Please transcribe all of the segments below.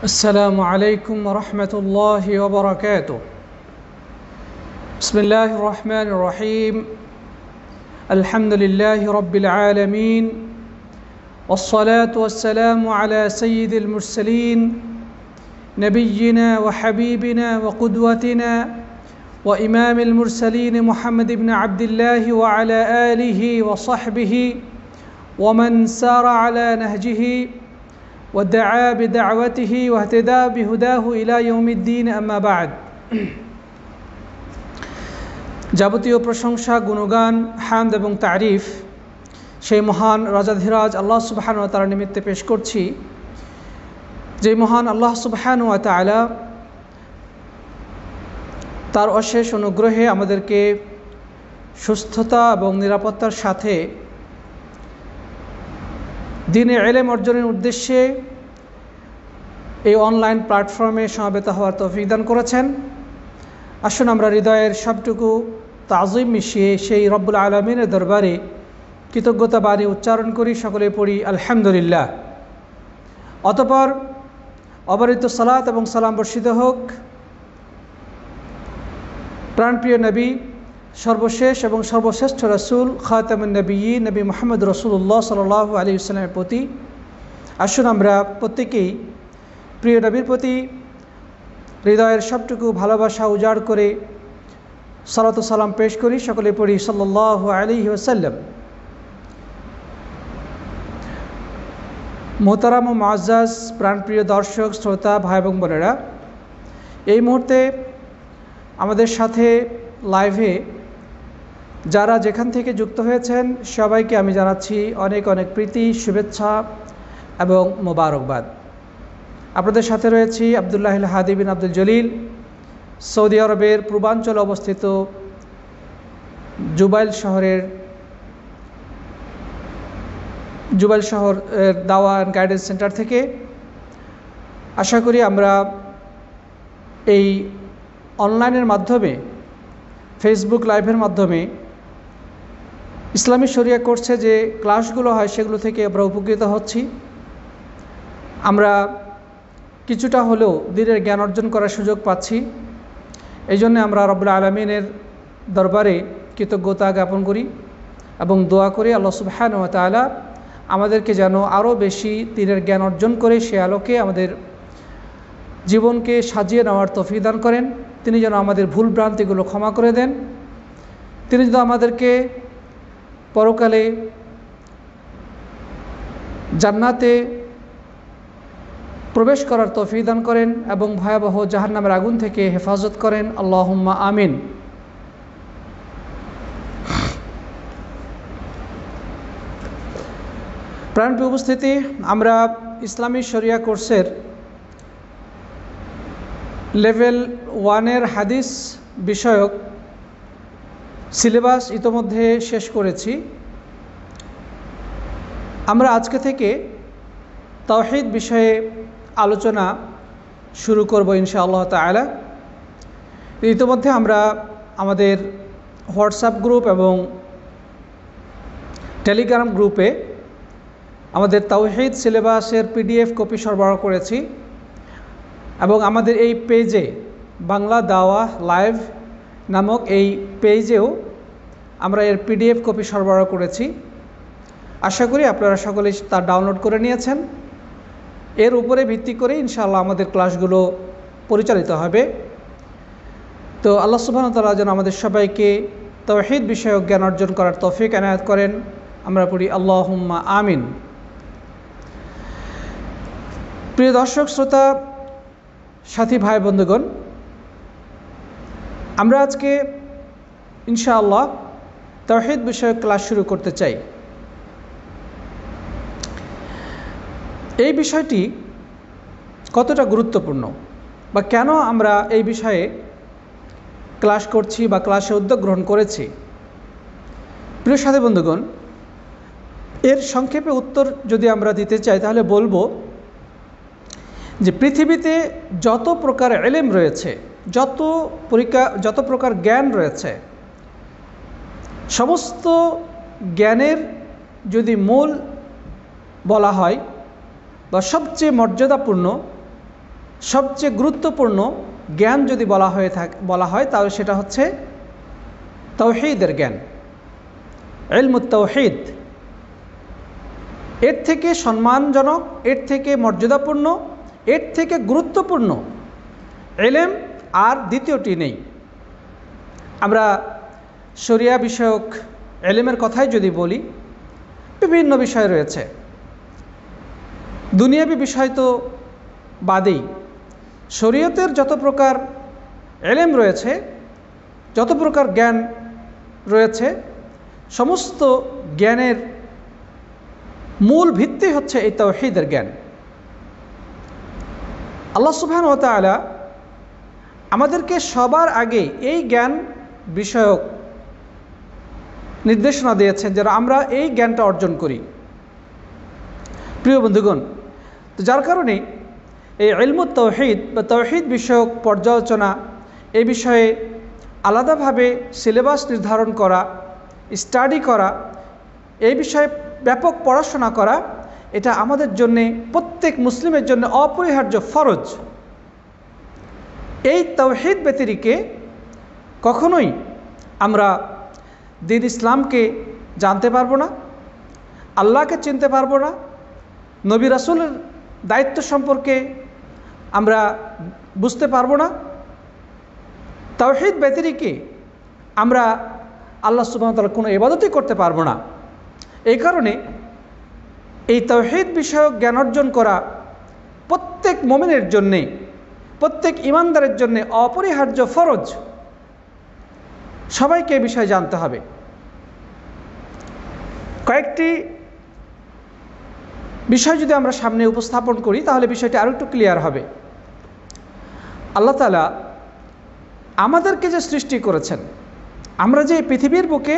السلام عليكم ورحمة الله وبركاته. بسم الله الرحمن الرحيم. الحمد لله رب العالمين، والصلاة والسلام على سيد المرسلين نبينا وحبيبنا وقدوتنا وإمام المرسلين محمد بن عبد الله وعلى آله وصحبه ومن سار على نهجه ودعا بدعوته واهتدى بهداه إلى يوم الدين أما بعد. যাবতীয় প্রশংসা, গুণগান, হামদ এবং তারিফ সেই মহান রাজাধিরাজ আল্লাহ সুবহানাহু ওয়া তাআলার নিমিত্তে পেশ করছি, যে মহান আল্লাহ সুবহানাহু ওয়া তাআলা তার অশেষ অনুগ্রহে আমাদেরকে সুস্থতা এবং নিরাপত্তার সাথে দ্বীনে ইলম অর্জনের উদ্দেশ্যে এই অনলাইন প্ল্যাটফর্মে সমবেত হওয়ার তৌফিক দান করেছেন। আসুন আমরা হৃদয়ের সবটুকু তাজিম মিশিয়ে সেই রব্বুল আলামিনের দরবারে কৃতজ্ঞতা বাণী উচ্চারণ করি। সকলে পড়ি আলহামদুলিল্লাহ। অতঃপর অবারিত সালাত এবং সালাম বর্ষিত হোক প্রাণপ্রিয় নবী, সর্বশেষ এবং সর্বশ্রেষ্ঠ রাসূল খাতামুন নবিয়্যিন নবী মুহাম্মদ রাসূলুল্লাহ সাল্লাল্লাহু আলাইহি ওয়াসাল্লামের প্রতি। আসুন আমরা প্রত্যেকেই প্রিয় নবীর প্রতি হৃদয়ের সবটুকু ভালোবাসা উজাড় করে সালাত ও সালাম পেশ করি। সকলে পড়ি সাল্লাল্লাহু আলাইহি ওয়াসাল্লাম। মোহতারাম ও মুআজ্জাজ প্রাণপ্রিয় দর্শক, শ্রোতা, ভাই এবং বোনেরা, এই মুহূর্তে আমাদের সাথে লাইভে যারা যেখান থেকে যুক্ত হয়েছেন সবাইকে আমি জানাচ্ছি অনেক অনেক প্রীতি, শুভেচ্ছা এবং মোবারকবাদ। আপনাদের সাথে রয়েছি আব্দুল্লাহ হাদি বিন আব্দুল জলিল, সৌদি আরবের পূর্বাঞ্চলে অবস্থিত জুবাইল শহরের দাওয়া অ্যান্ড গাইডেন্স সেন্টার থেকে। আশা করি আমরা এই অনলাইনের মাধ্যমে, ফেসবুক লাইভের মাধ্যমে ইসলামী শরিয়া কোর্সে যে ক্লাসগুলো হয় সেগুলো থেকে আমরা উপকৃত হচ্ছি। আমরা কিছুটা হলেও দ্বীনের জ্ঞান অর্জন করার সুযোগ পাচ্ছি। এই জন্য আমরা রব্বুল আলামিনের দরবারে কৃতজ্ঞতা জ্ঞাপন করি এবং দোয়া করি আল্লাহ সুবহানাহু ওয়া তাআলা আমাদেরকে যেন আরও বেশি দ্বীনের জ্ঞান অর্জন করে সে আলোকে আমাদের জীবনকে সাজিয়ে নেওয়ার তৌফিক দান করেন। তিনি যেন আমাদের ভুল ভ্রান্তিগুলো ক্ষমা করে দেন। তিনি যেন আমাদেরকে পরকালে জান্নাতে প্রবেশ করার তৌফিক দান করেন এবং ভয়াবহ জাহান্নামের আগুন থেকে হেফাজত করেন। আল্লাহুম্মা আমিন। প্রাণপ্রিয় উপস্থিতি, আমরা ইসলামী শরিয়া কোর্সের লেভেল 1-এর হাদিস বিষয়ক সিলেবাস ইতোমধ্যে শেষ করেছি। আমরা আজকে থেকে তাওহীদ বিষয়ে আলোচনা শুরু করব ইনশাআল্লাহ তাআলা। ইতোমধ্যে আমরা আমাদের হোয়াটসঅ্যাপ গ্রুপ এবং টেলিগ্রাম গ্রুপে আমাদের তাওহীদ সিলেবাসের পিডিএফ কপি সরবরাহ করেছি এবং আমাদের এই পেজে বাংলা দাওয়া লাইভ নামক এই পেজেও আমরা এর পিডিএফ কপি সরবরাহ করেছি। আশা করি আপনারা সকলে তা ডাউনলোড করে নিয়েছেন। এর উপরে ভিত্তি করে ইনশাআল্লাহ আমাদের ক্লাসগুলো পরিচালিত হবে। তো আল্লাহ সুবহানাহু ওয়া তাআলা যেন আমাদের সবাইকে তাওহীদ বিষয়ক জ্ঞান অর্জন করার তৌফিক এনায়েত করেন। আমরা পড়ি আল্লাহুম্মা আমিন। প্রিয় দর্শক, শ্রোতা, সাথী, ভাই বন্ধুগণ, আমরা আজকে ইনশাআল্লাহ তাওহীদ বিষয়ক ক্লাস শুরু করতে চাই। এই বিষয়টি কতটা গুরুত্বপূর্ণ বা কেন আমরা এই বিষয়ে ক্লাস করছি বা ক্লাসে উদ্যোগ গ্রহণ করেছি, প্রিয় সাথী বন্ধুগণ, এর সংক্ষেপে উত্তর যদি আমরা দিতে চাই তাহলে বলবো যে পৃথিবীতে যত প্রকার ইলম রয়েছে, যত প্রকার জ্ঞান রয়েছে, সমস্ত জ্ঞানের যদি মূল বলা হয় বা সবচেয়ে মর্যাদাপূর্ণ সবচেয়ে গুরুত্বপূর্ণ জ্ঞান যদি বলা হয় তাহলে সেটা হচ্ছে তাওহীদের জ্ঞান, ইলমুত তাওহীদ। এর থেকে সম্মানজনক, এর থেকে মর্যাদাপূর্ণ, এর থেকে গুরুত্বপূর্ণ ইলম আর দ্বিতীয়টি নেই। আমরা শরিয়া বিষয়ক ইলমের কথাই যদি বলি, বিভিন্ন বিষয় রয়েছে। দুনিয়াবী বিষয় তো বাদেই, শরীয়তের যত প্রকার ইলম রয়েছে, যত প্রকার জ্ঞান রয়েছে, সমস্ত জ্ঞানের মূল ভিত্তি হচ্ছে এই তাওহীদের জ্ঞান। আল্লাহ সুবহানাহু ওয়া তাআলা আমাদেরকে সবার আগে এই জ্ঞান বিষয়ক নির্দেশনা দিয়েছেন যেন আমরা এই জ্ঞানটা অর্জন করি। প্রিয় বন্ধুগণ, তো যার কারণে এই ইলমুত তাওহীদ বা তাওহীদ বিষয়ক পর্যালোচনা, এই বিষয়ে আলাদাভাবে সিলেবাস নির্ধারণ করা, স্টাডি করা, এই বিষয়ে ব্যাপক পড়াশোনা করা, এটা আমাদের জন্যে, প্রত্যেক মুসলিমের জন্য অপরিহার্য ফরজ। এই তাওহীদ ব্যতিরেকে কখনোই আমরা দ্বীন ইসলামকে জানতে পারবো না, আল্লাহকে চিনতে পারবো না, নবী রাসূলের দায়িত্ব সম্পর্কে আমরা বুঝতে পারবো না। তাওহীদ ব্যতিরেকে আমরা আল্লাহ সুবহানাহু ওয়া তাআলার কোনো ইবাদতই করতে পারবো না। এই কারণে এই তাওহীদ বিষয়ক জ্ঞান অর্জন করা প্রত্যেক মুমিনের জন্যে, প্রত্যেক ঈমানদারের জন্যে অপরিহার্য ফরজ। সবাইকে এই বিষয়ে জানতে হবে। কয়েকটি বিষয় যদি আমরা সামনে উপস্থাপন করি তাহলে বিষয়টি আরও একটু ক্লিয়ার হবে। আল্লাহ তাআলা আমাদেরকে যে সৃষ্টি করেছেন, আমরা যে পৃথিবীর বুকে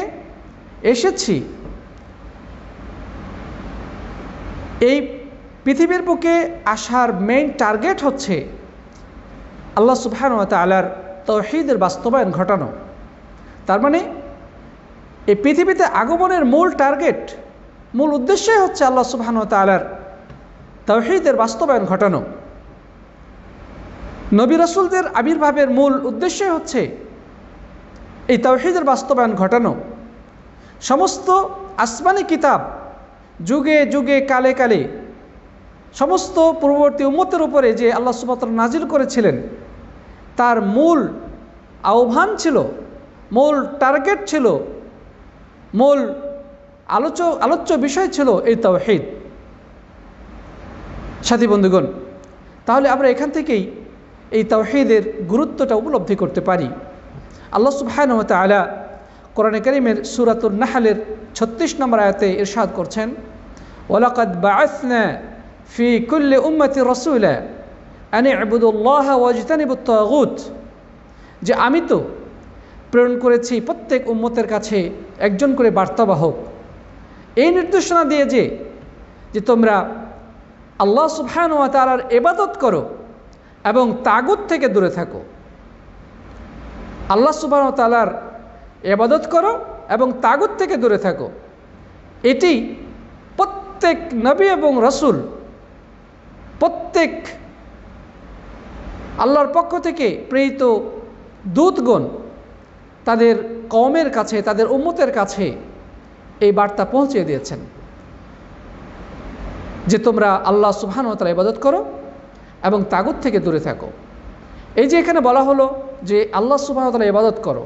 এসেছি, এই পৃথিবীর বুকে আসার মেইন টার্গেট হচ্ছে আল্লাহ সুবহানাহু ওয়া তাআলার তাওহীদের বাস্তবায়ন ঘটানো। তার মানে এই পৃথিবীতে আগমনের মূল টার্গেট, মূল উদ্দেশ্যই হচ্ছে আল্লাহ সুবহানাহু ওয়া তাআলার তাওহীদের বাস্তবায়ন ঘটানো। নবী রাসূলদের আবির্ভাবের মূল উদ্দেশ্যই হচ্ছে এই তাওহীদের বাস্তবায়ন ঘটানো। সমস্ত আসমানি কিতাব যুগে যুগে কালে কালে সমস্ত পূর্ববর্তী উম্মতের উপরে যে আল্লাহ সুবহানাহু ওয়া তাআলা নাজিল করেছিলেন, তার মূল আহ্বান ছিল, মূল টার্গেট ছিল, মূল আলোচ্য বিষয় ছিল এই তাওহীদ। সাথী বন্ধুগণ, তাহলে আমরা এখান থেকেই এই তাওহীদের গুরুত্বটা উপলব্ধি করতে পারি। আল্লাহ সুবহানাহু ওয়া তাআলা কোরআনে কারীমের সূরাতুন নাহলের 36 নম্বর আয়াতে ইরশাদ করছেন, ওয়ালাকাদ বাআসনা ফি কুল্লি উম্মতি রাসূলা আন ইবুদুল্লাহ ওয়াজতানিবুত তাগুত, যে আমি তো প্রেরণ করেছি প্রত্যেক উম্মতের কাছে একজন করে বার্তাবাহক, এই নির্দেশনা দিয়ে যে তোমরা আল্লাহ সুবহানাহু ওয়া তাআলার ইবাদত করো এবং তাগুত থেকে দূরে থাকো। আল্লাহ সুবহানাহু ওয়া তাআলার ইবাদত করো এবং তাগুত থেকে দূরে থাকো, এটি প্রত্যেক নবী এবং রাসূল, প্রত্যেক আল্লাহর পক্ষ থেকে প্রেরিত দূতগণ তাদের কওমের কাছে, তাদের উম্মতের কাছে এই বার্তা পৌঁছে দিয়েছেন যে তোমরা আল্লাহ সুবহানাহু ওয়া তাআলার ইবাদত করো এবং তাগুত থেকে দূরে থাকো। এই যে এখানে বলা হলো যে আল্লাহ সুবহানাহু ওয়া তাআলার ইবাদত করো,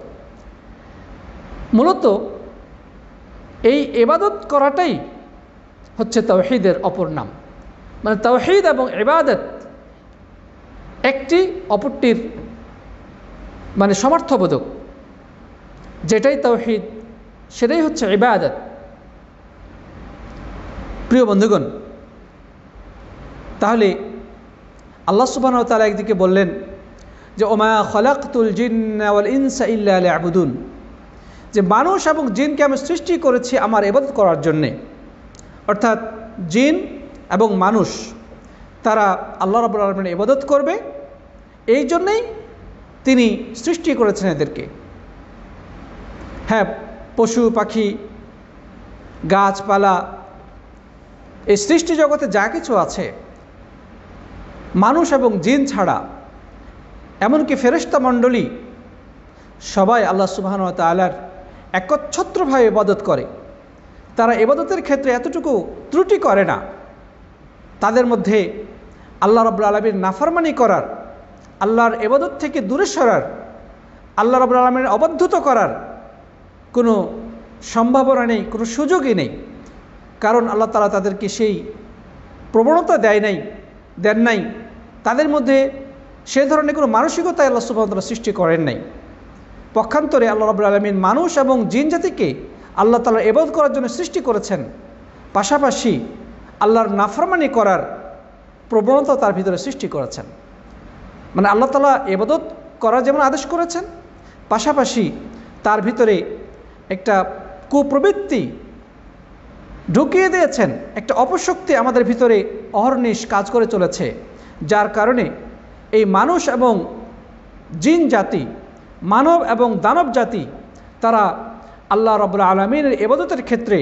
মূলত এই ইবাদত করাটাই হচ্ছে তাওহীদের অপর নাম। মানে তাওহীদ এবং ইবাদত একটি অপরটির মানে সমর্থবোধক। যেটাই তাওহীদ সেটাই হচ্ছে ইবাদত। প্রিয় বন্ধুগণ, তাহলে আল্লাহ সুবহানাহু ওয়া তাআলা একদিকে বললেন যে ওমা খলাকতুল জিন্না ওয়াল ইনসা ইল্লা লিয়াবুদুন, যে মানুষ এবং জিনকে আমি সৃষ্টি করেছি আমার ইবাদত করার জন্যে। অর্থাৎ জিন এবং মানুষ তারা আল্লাহ রাব্বুল আলামিনের ইবাদত করবে, এই জন্যেই তিনি সৃষ্টি করেছেন এদেরকে। হ্যাঁ, পশু পাখি গাছপালা, এই সৃষ্টি জগতে যা কিছু আছে মানুষ এবং জিন ছাড়া এমনকি ফেরেশতা মণ্ডলী সবাই আল্লাহ সুবহানাহু ওয়া তাআলার একচ্ছত্রভাবে ইবাদত করে। তারা ইবাদতের ক্ষেত্রে এতটুকু ত্রুটি করে না। তাদের মধ্যে আল্লাহ রাব্বুল আলামিন নাফরমানি করার, আল্লাহর ইবাদত থেকে দূরে সরার, আল্লাহ রাব্বুল আলামিনের অবাধ্যত করার কোনো সম্ভাবনা নেই, কোনো সুযোগই নেই। কারণ আল্লাহ তাআলা তাদেরকে সেই প্রবণতা দেন নাই। তাদের মধ্যে সে ধরনের কোনো মানসিকতা আল্লাহ সুবহানাহু ওয়া তাআলা সৃষ্টি করেন নাই। পক্ষান্তরে আল্লাহ রাব্বুল আলামিন মানুষ এবং জিন জাতিকে আল্লাহ তাআলা ইবাদত করার জন্য সৃষ্টি করেছেন, পাশাপাশি আল্লাহর নাফরমানি করার প্রবণতা তার ভিতরে সৃষ্টি করেছেন। মানে আল্লাহ তাআলা ইবাদত করার যেমন আদেশ করেছেন, পাশাপাশি তার ভিতরে একটা কুপ্রবৃত্তি ঢুকিয়ে দিয়েছেন, একটা অপশক্তি আমাদের ভিতরে অহর্নিশ কাজ করে চলেছে, যার কারণে এই মানুষ এবং জিন জাতি, মানব এবং দানব জাতি, তারা আল্লাহ রাব্বুল আলামিনের ইবাদতের ক্ষেত্রে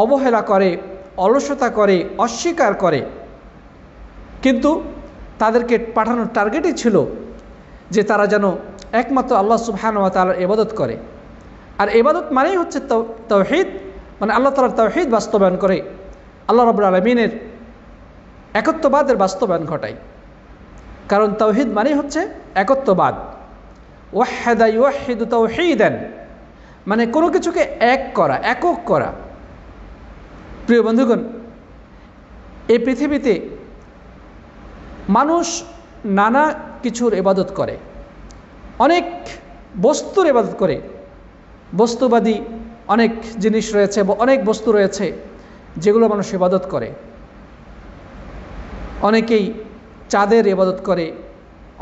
অবহেলা করে, অলসতা করে, অস্বীকার করে। কিন্তু তাদেরকে পাঠানোর টার্গেটই ছিল যে তারা যেন একমাত্র আল্লাহ সুবহানাহু ওয়া তাআলার ইবাদত করে। আর ইবাদত মানেই হচ্ছে তাওহীদ, মানে আল্লাহ তাআলার তাওহীদ বাস্তবায়ন করে, আল্লাহ রাব্বুল আলামিনের একত্ববাদের বাস্তবায়ন ঘটায়। কারণ তাওহীদ মানেই হচ্ছে একত্ববাদ। ওয়াহদা ইউহিদু তাওহীদান, মানে কোনো কিছুকে এক করা, একক করা। প্রিয় বন্ধুগণ, এই পৃথিবীতে মানুষ নানা কিছুর ইবাদত করে, অনেক বস্তুর ইবাদত করে। বস্তুবাদী অনেক জিনিস রয়েছে, অনেক বস্তু রয়েছে যেগুলো মানুষ ইবাদত করে। অনেকেই চাঁদের ইবাদত করে,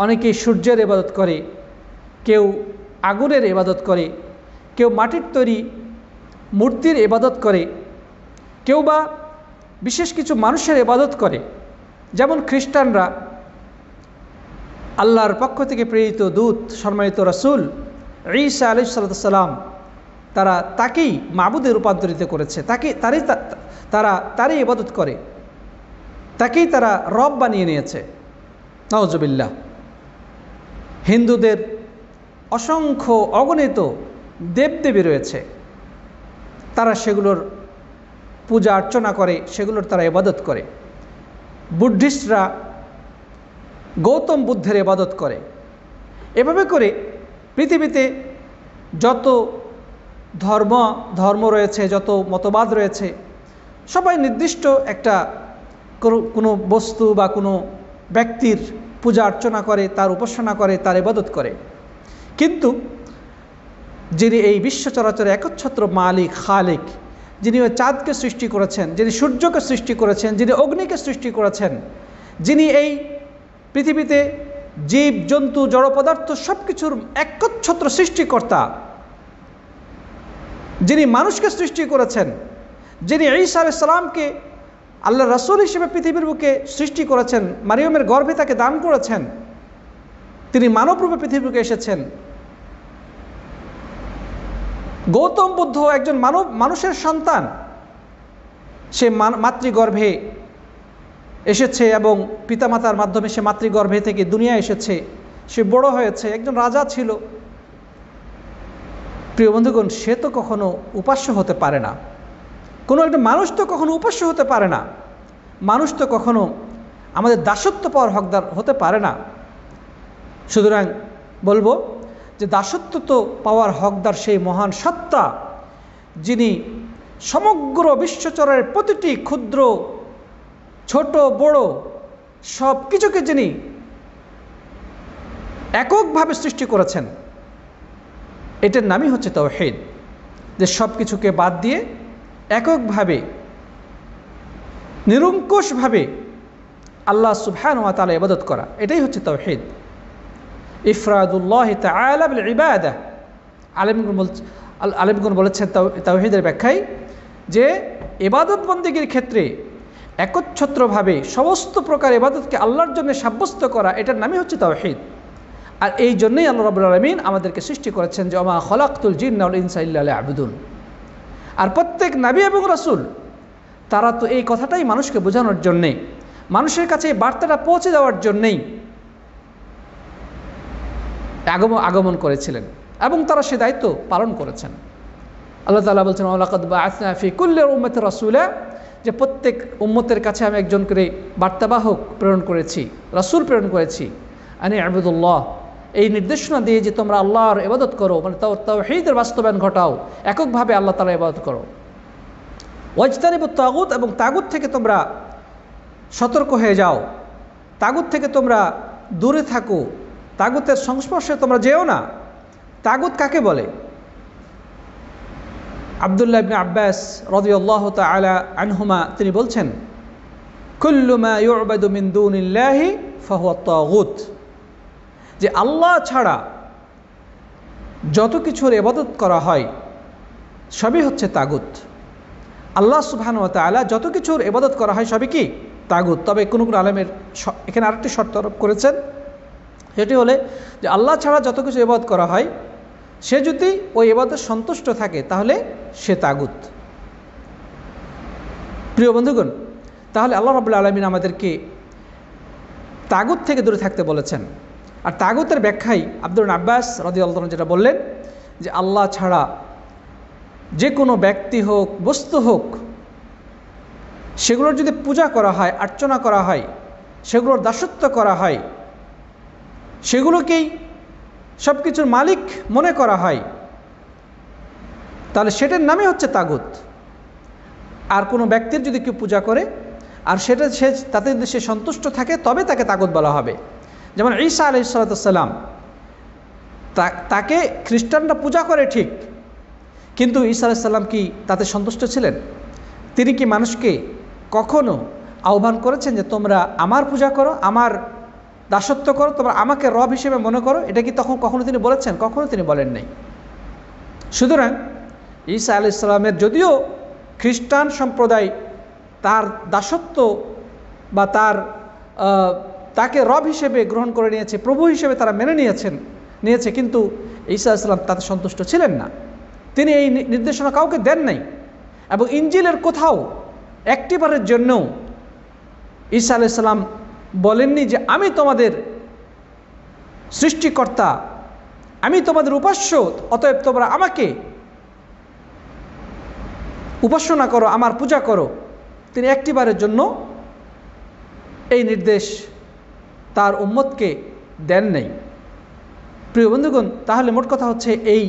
অনেকেই সূর্যের ইবাদত করে, কেউ আগুনের ইবাদত করে, কেউ মাটির তৈরি মূর্তির ইবাদত করে, কেউ বা বিশেষ কিছু মানুষের ইবাদত করে। যেমন খ্রিস্টানরা আল্লাহর পক্ষ থেকে প্রেরিত দূত সম্মানিত রাসূল ঈসা আলাইহিস সালাম, তারা তাকেই মাবুদে রূপান্তরিত করেছে, তারই ইবাদত করে, তাকেই তারা রব বানিয়ে নিয়েছে। নাউজুবিল্লাহ। হিন্দুদের অসংখ্য অগণিত দেবদেবী রয়েছে, তারা সেগুলোর পূজা অর্চনা করে, সেগুলোর তারা ইবাদত করে। বুদ্ধিস্টরা গৌতম বুদ্ধের ইবাদত করে। এভাবে করে পৃথিবীতে যত ধর্ম রয়েছে, যত মতবাদ রয়েছে, সবাই নির্দিষ্ট একটা কোনো বস্তু বা কোনো ব্যক্তির পূজা অর্চনা করে, তার উপাসনা করে, তার ইবাদত করে। কিন্তু যিনি এই বিশ্ব চরাচরে একচ্ছত্র মালিক, খালিক, যিনি ওই চাঁদকে সৃষ্টি করেছেন, যিনি সূর্যকে সৃষ্টি করেছেন, যিনি অগ্নিকে সৃষ্টি করেছেন, যিনি এই পৃথিবীতে জীব জন্তু জড় পদার্থ সব কিছুর একচ্ছত্র সৃষ্টিকর্তা, যিনি মানুষকে সৃষ্টি করেছেন, যিনি ঈসা আলাইহিস সালামকে আল্লাহ রাসূল হিসেবে পৃথিবীর বুকে সৃষ্টি করেছেন, মারিয়মের গর্ভে তাকে দান করেছেন, তিনি মানবরূপে পৃথিবীকে এসেছেন। গৌতম বুদ্ধ একজন মানুষের সন্তান, সে মাতৃগর্ভে এসেছে এবং পিতামাতার মাধ্যমে সে মাতৃগর্ভে থেকে দুনিয়া এসেছে, সে বড় হয়েছে, একজন রাজা ছিল। প্রিয় বন্ধুগণ, সে তো কখনো উপাস্য হতে পারে না, কোনো একটা মানুষ তো কখনো উপাস্য হতে পারে না, মানুষ তো কখনো আমাদের দাসত্ব পাওয়ার হকদার হতে পারে না। সুতরাং বলবো যে দাসত্ব তো পাওয়ার হকদার সেই মহান সত্তা, যিনি সমগ্র বিশ্বচরের প্রতিটি ক্ষুদ্র ছোট বড় সব কিছুকে যিনি এককভাবে সৃষ্টি করেছেন। এটার নামই হচ্ছে তাওহীদ, যে সব কিছুকে বাদ দিয়ে এককভাবে নিরঙ্কুশভাবে আল্লাহ সুবহানাহু ওয়া তাআলা ইবাদত করা, এটাই হচ্ছে তাওহীদ। ইফরাদুল্লাহ তাআলা বিল ইবাদাহ। আলেমগণ বলেছেন তাওহীদের ব্যাখ্যায় যে ইবাদত বন্দেগীর ক্ষেত্রে একচ্ছত্রভাবে সমস্ত প্রকার ইবাদতকে আল্লাহর জন্য সাব্যস্ত করা, এটার নামই হচ্ছে তাওহীদ। আর এই জন্যই আল্লাহ রাব্বুল আলামিন আমাদেরকে সৃষ্টি করেছেন যে ওমা খলাকতুল জিন্না ওয়াল ইনসা ইল্লা লিয়াবুদুন। আর প্রত্যেক নবী এবং রাসূল তারা তো এই কথাটাই মানুষকে বোঝানোর জন্যে, মানুষের কাছে এই বার্তাটা পৌঁছে দেওয়ার জন্যেই আগমন করেছিলেন এবং তারা সে দায়িত্ব পালন করেছেন। আল্লাহ তাআলা বলছেন ওয়ালাকাদ বাআসনা ফি কুল্লি উম্মাতির রাসূলা, যে প্রত্যেক উম্মতের কাছে আমি একজন করে বার্তাবাহক প্রেরণ করেছি, রাসূল প্রেরণ করেছি, আনি আবুদুল্লাহ, এই নির্দেশনা দিয়ে যে তোমরা আল্লাহর ইবাদত করো, মানে তাওহীদের বাস্তবায়ন ঘটাও, এককভাবে আল্লাহ তাআলার ইবাদত করো। ওয়াজতানিবুত তাগুত, এবং তাগুত থেকে তোমরা সতর্ক হয়ে যাও, তাগুত থেকে তোমরা দূরে থাকো, তাগুতের সংস্পর্শে তোমরা যেও না। তাগুত কাকে বলে? আব্দুল্লাহ ইবনে আব্বাস রাদিয়াল্লাহু তাআলা আনহুমা তিনি বলছেন, কুল্লু মা ইউবাদু মিন দুনিল্লাহি ফাহুয়া তাগুত, যে আল্লাহ ছাড়া যত কিছুর ইবাদত করা হয় সবই হচ্ছে তাগুত। আল্লাহ সুবহানাহু ওয়া তাআলা যত কিছুর ইবাদত করা হয় সবই কি? তাগুত। তবে কোনো কোনো আলেমের এখানে আরেকটি শর্ত আরোপ করেছেন, সেটি হলে যে আল্লাহ ছাড়া যত কিছু ইবাদত করা হয় সে যদি ওই ইবাদতে সন্তুষ্ট থাকে তাহলে সে তাগুত। প্রিয় বন্ধুগণ, তাহলে আল্লাহ রাব্বুল আলামিন আমাদেরকে তাগুত থেকে দূরে থাকতে বলেছেন। আর তাগুতের ব্যাখ্যায় আব্দুল আব্বাস রাদিয়াল্লাহু আনহু যেটা বললেন, যে আল্লাহ ছাড়া যে কোনো ব্যক্তি হোক, বস্তু হোক, সেগুলোর যদি পূজা করা হয়, অর্চনা করা হয়, সেগুলোর দাসত্ব করা হয়, সেগুলোকেই সব কিছুর মালিক মনে করা হয়, তাহলে সেটার নামই হচ্ছে তাগুত। আর কোনো ব্যক্তির যদি কেউ পূজা করে আর সেটা তাতে যদি সে সন্তুষ্ট থাকে তবে তাকে তাগুত বলা হবে। যেমন ঈসা আলাইহিস সালাম, তাকে খ্রিস্টানরা পূজা করে ঠিক, কিন্তু ঈসা আলাইহিস সালাম কি তাতে সন্তুষ্ট ছিলেন? তিনি কি মানুষকে কখনো আহ্বান করেছেন যে তোমরা আমার পূজা করো, আমার দাসত্ব করো, তোমরা আমাকে রব হিসেবে মনে করো? এটা কি তখন কখনো তিনি বলেছেন? কখনো তিনি বলেন নাই। সুতরাং ঈসা আলাইহিস সালামের যদিও খ্রিস্টান সম্প্রদায় তার দাসত্ব বা তাকে রব হিসেবে গ্রহণ করে নিয়েছে, প্রভু হিসেবে তারা মেনে নিয়েছে, কিন্তু ঈসা আলাইহিস সালাম তাতে সন্তুষ্ট ছিলেন না। তিনি এই নির্দেশনা কাউকে দেন নাই, এবং ইনজিলের কোথাও একটিবারের জন্যও ঈসা আলাইহিস সালাম বলেননি যে আমি তোমাদের সৃষ্টিকর্তা, আমি তোমাদের উপাস্য, অতএব তোমরা আমাকে উপাসনা করো, আমার পূজা করো। তিনি একটিবারের জন্য এই নির্দেশ তার উম্মতকে দেন নাই। প্রিয় বন্ধুগণ, তাহলে মোট কথা হচ্ছে এই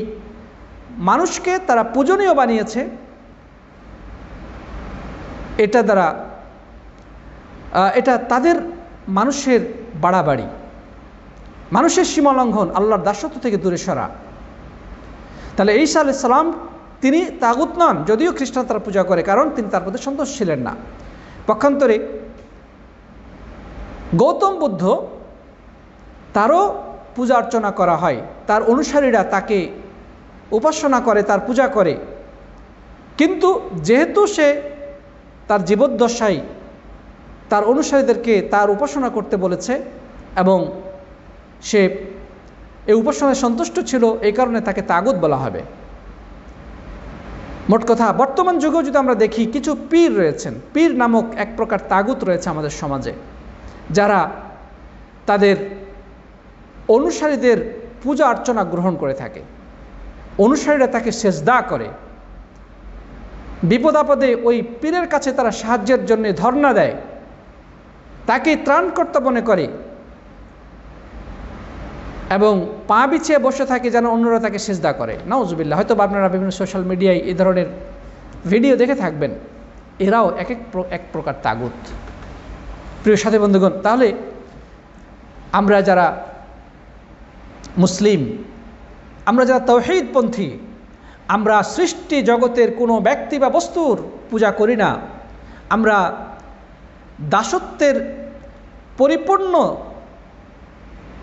মানুষকে তারা পূজনীয় বানিয়েছে, এটা তাদের মানুষের বাড়াবাড়ি, মানুষের সীমালঙ্ঘন, আল্লাহর দাসত্ব থেকে দূরে সরা। তাহলে ঈসা আলাইহিস সালাম তিনি তাগুত নন, যদিও খ্রিস্টান তারা পূজা করে, কারণ তিনি তার প্রতি সন্তুষ্ট ছিলেন না। পক্ষান্তরে গৌতম বুদ্ধ, তারও পূজা অর্চনা করা হয়, তার অনুসারীরা তাকে উপাসনা করে, তার পূজা করে, কিন্তু যেহেতু সে তার জীবদ্দশায় তার অনুসারীদেরকে তার উপাসনা করতে বলেছে এবং সে এই উপাসনায় সন্তুষ্ট ছিল, এই কারণে তাকে তাগুত বলা হবে। মোট কথা, বর্তমান যুগেও যদি আমরা দেখি, কিছু পীর রয়েছেন, পীর নামক এক প্রকার তাগুত রয়েছে আমাদের সমাজে, যারা তাদের অনুসারীদের পূজা অর্চনা গ্রহণ করে থাকে, অনুসারীরা তাকে সেজদা করে, বিপদ আপদে ওই পীরের কাছে তারা সাহায্যের জন্য ধর্ণা দেয়, তাকে ত্রাণকর্তা মনে করে এবং পা বিছিয়ে বসে থাকে যেন অন্যরা তাকে সেজদা করে। নাউজুবিল্লাহ। হয়তো আপনারা বিভিন্ন সোশ্যাল মিডিয়ায় এই ধরনের ভিডিও দেখে থাকবেন। এরাও এক প্রকার তাগুত। প্রিয় সাথী বন্ধুগণ, তাহলে আমরা যারা মুসলিম, আমরা যারা তাওহীদপন্থী, আমরা সৃষ্টি জগতের কোনো ব্যক্তি বা বস্তুর পূজা করি না, আমরা দাসত্বের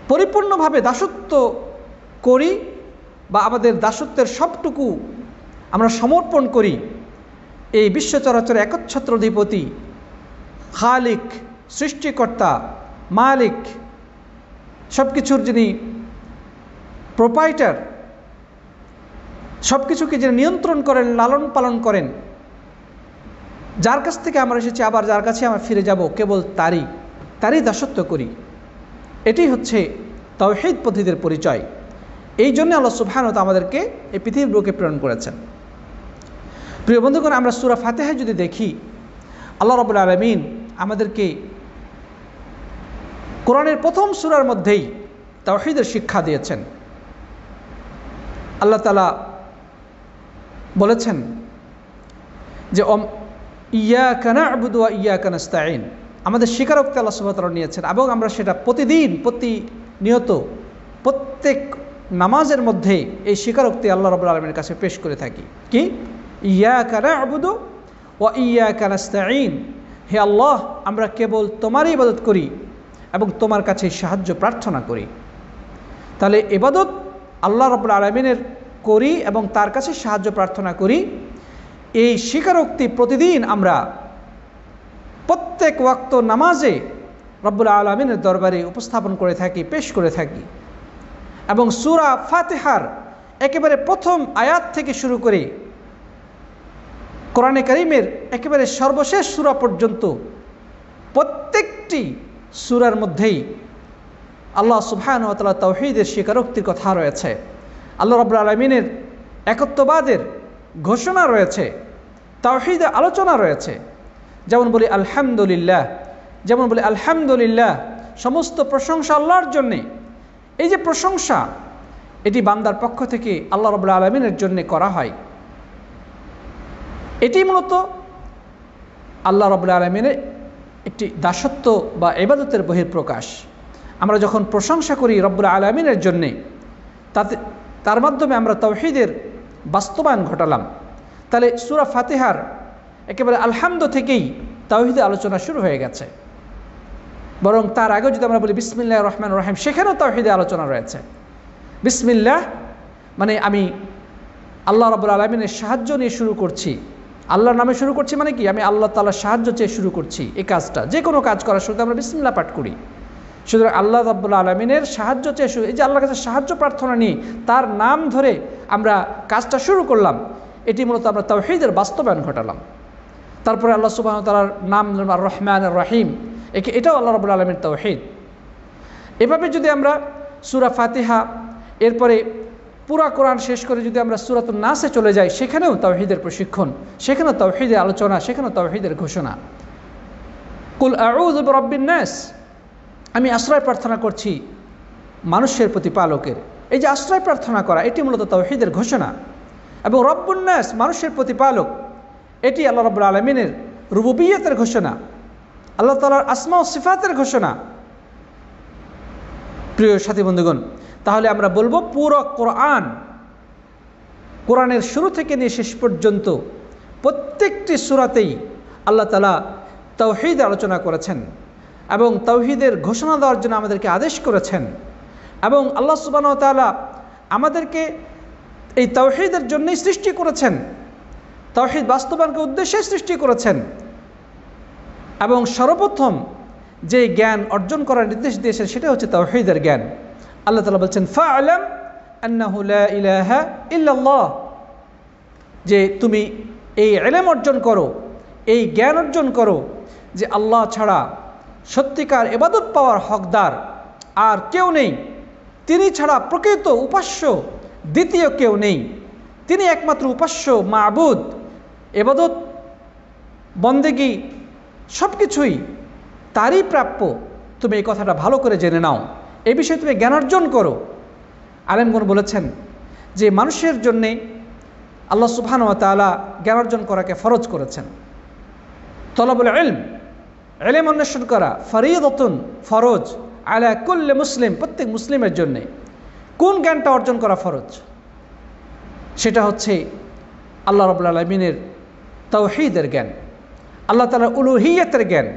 পরিপূর্ণভাবে দাসত্ব করি, বা আমাদের দাসত্বের সবটুকু আমরা সমর্পণ করি এই বিশ্ব চরাচরের একচ্ছত্র অধিপতি, খালিক, সৃষ্টিকর্তা, মালিক, সব কিছুর যিনি প্রোপাইটার, সব কিছুকে যিনি নিয়ন্ত্রণ করেন, লালন পালন করেন, যার কাছ থেকে আমরা এসেছি, আবার যার কাছে আমরা ফিরে যাব, কেবল তারই তারই দাসত্ব করি। এটি হচ্ছে তাওহীদ পন্থীদের পরিচয়। এই জন্য আল্লাহ সুবহানাহু ওয়া তাআলা আমাদেরকে এই পৃথিবীর বুকে প্রেরণ করেছেন। প্রিয় বন্ধুগণ, আমরা সূরা ফাতিহা যদি দেখি, আল্লাহ রাব্বুল আলামিন আমাদেরকে কোরআনের প্রথম সূরার মধ্যেই তাওহীদের শিক্ষা দিয়েছেন। আল্লাহ তাআলা বলেছেন যে ইয়াকা না'বুদু ওয়া ইয়াকা নাস্তাঈন, আমাদের স্বীকারোক্তি আল্লাহ সুবহানাহু ওয়া তাআলা নিয়েছেন এবং আমরা সেটা প্রতিদিন প্রতিনিয়ত প্রত্যেক নামাজের মধ্যে এই স্বীকারোক্তি আল্লাহ রাব্বুল আলামিনের কাছে পেশ করে থাকি। কি? ইয়াকা না'বুদু ওয়া ইয়াকা নাস্তাঈন, হে আল্লাহ, আমরা কেবল তোমারই ইবাদত করি এবং তোমার কাছে সাহায্য প্রার্থনা করি। তাহলে ইবাদত আল্লাহ রাব্বুল আলামিনের করি এবং তার কাছে সাহায্য প্রার্থনা করি, এই স্বীকারোক্তি প্রতিদিন আমরা প্রত্যেক ওয়াক্ত নামাজে রব্বুল আলামিনের দরবারে উপস্থাপন করে থাকি, পেশ করে থাকি। এবং সূরা ফাতিহার একেবারে প্রথম আয়াত থেকে শুরু করে কোরআনে কারীমের একেবারে সর্বশেষ সূরা পর্যন্ত প্রত্যেকটি সূরার মধ্যেই আল্লাহ সুবহানাহু ওয়া তাআলা তাওহীদের স্বীকারোক্তির কথা রয়েছে, আল্লাহ রাব্বুল আলামিনের একত্ববাদের ঘোষণা রয়েছে, তাওহীদের আলোচনা রয়েছে। যেমন বলি আলহামদুলিল্লাহ, যেমন বলি আলহামদুলিল্লাহ, সমস্ত প্রশংসা আল্লাহর জন্যে। এই যে প্রশংসা, এটি বান্দার পক্ষ থেকে আল্লাহ রাব্বুল আলামিনের জন্য করা হয়। এটি মূলত আল্লাহ রাব্বুল আলামিনের একটি দাসত্ব বা ইবাদতের বহিঃপ্রকাশ। আমরা যখন প্রশংসা করি রব্বুল আলামিনের জন্যে, তার মাধ্যমে আমরা তাওহীদের বাস্তবায়ন ঘটালাম। তাহলে সূরা ফাতিহার একেবারে আলহামদু থেকেই তাওহীদের আলোচনা শুরু হয়ে গেছে। বরং তার আগে যদি আমরা বলি বিসমিল্লাহির রহমানির রহিম, সেখানেও তাওহীদের আলোচনা রয়েছে। বিসমিল্লাহ মানে আমি আল্লাহ রাব্বুল আলামিনের সাহায্য নিয়ে শুরু করছি, আল্লাহর নামে শুরু করছি, মানে কি আমি আল্লাহ তাআলার সাহায্য চেয়ে শুরু করছি এই কাজটা। যে কোনো কাজ করার শুরুতে আমরা বিসমিল্লাহ পাঠ করি। সুতরাং আল্লাহ রাব্বুল আলামিনের সাহায্য চেয়ে এই যে আল্লাহর কাছে সাহায্য প্রার্থনা নিয়ে তার নাম ধরে আমরা কাজটা শুরু করলাম, এটি মূলত আমরা তাওহীদের বাস্তবায়ন ঘটালাম। তারপরে আল্লাহ সুবহানাহু ওয়া তাআলার নাম আর রহমানির রহিম, এটাও আল্লাহ রাব্বুল আলামিনের তাওহীদ। এভাবে যদি আমরা সূরা ফাতিহা, এরপরে পুরা কোরআন শেষ করে যদি আমরা সূরাতুন নাসে চলে যাই, সেখানেও তাওহীদের প্রশিক্ষণ, সেখানেও তাওহীদের আলোচনা, সেখানেও তাওহীদের ঘোষণা। কুল আউযু বিরাব্বিন নাস, আমি আশ্রয় প্রার্থনা করছি মানুষের প্রতিপালকের। এই যে আশ্রয় প্রার্থনা করা, এটি মূলত তাওহীদের ঘোষণা। এবং রব্বুন নাস, মানুষের প্রতিপালক, এটি আল্লাহ রাব্বুল আলামিনের রুবুবিয়্যতের ঘোষণা, আল্লাহ তাআলার আসমা ও সিফাতের ঘোষণা। প্রিয় সাথী বন্ধুগণ, তাহলে আমরা বলবো পুরো কোরআনের শুরু থেকে নিয়ে শেষ পর্যন্ত প্রত্যেকটি সূরাতেই আল্লাহ তাআলা তাওহীদ আলোচনা করেছেন এবং তাওহীদের ঘোষণা দেওয়ার জন্য আমাদেরকে আদেশ করেছেন। এবং আল্লাহ সুবহানাহু ওয়া তাআলা আমাদেরকে এই তাওহীদের জন্যই সৃষ্টি করেছেন, তাওহীদ বাস্তবায়নকে উদ্দেশ্যে সৃষ্টি করেছেন। এবং সর্বপ্রথম যে জ্ঞান অর্জন করার নির্দেশ দিয়েছেন সেটা হচ্ছে তাওহীদের জ্ঞান। আল্লাহ তাআলা বলছেন ফা'লাম আন্নাহু লা ইলাহা ইল্লাল্লাহ, যে তুমি এই ইলম অর্জন করো, এই জ্ঞান অর্জন করো যে আল্লাহ ছাড়া সত্যিকার ইবাদত পাওয়ার হকদার আর কেউ নেই, তিনি ছাড়া প্রকৃত উপাস্য দ্বিতীয় কেউ নেই, তিনি একমাত্র উপাস্য মাবুদ। ইবাদত বন্দেগী সব কিছুই তারই প্রাপ্য। তুমি এই কথাটা ভালো করে জেনে নাও, এই বিষয়ে তুমি জ্ঞান অর্জন করো। আলেমগণ বলেছেন যে মানুষের জন্যে আল্লাহ সুবহানাহু ওয়া তাআলা জ্ঞান অর্জন করাকে ফরজ করেছেন। তলবুল ইলম, ইলম অন্বেষণ করা ফরিয়দাতুন, ফরজ, আলা কুল্লি মুসলিম, প্রত্যেক মুসলিমের জন্যে। কোন জ্ঞানটা অর্জন করা ফরজ? সেটা হচ্ছে আল্লাহ রাব্বুল আলামিনের তাওহীদের জ্ঞান, আল্লাহ তাআলার উলুহিয়তের জ্ঞান,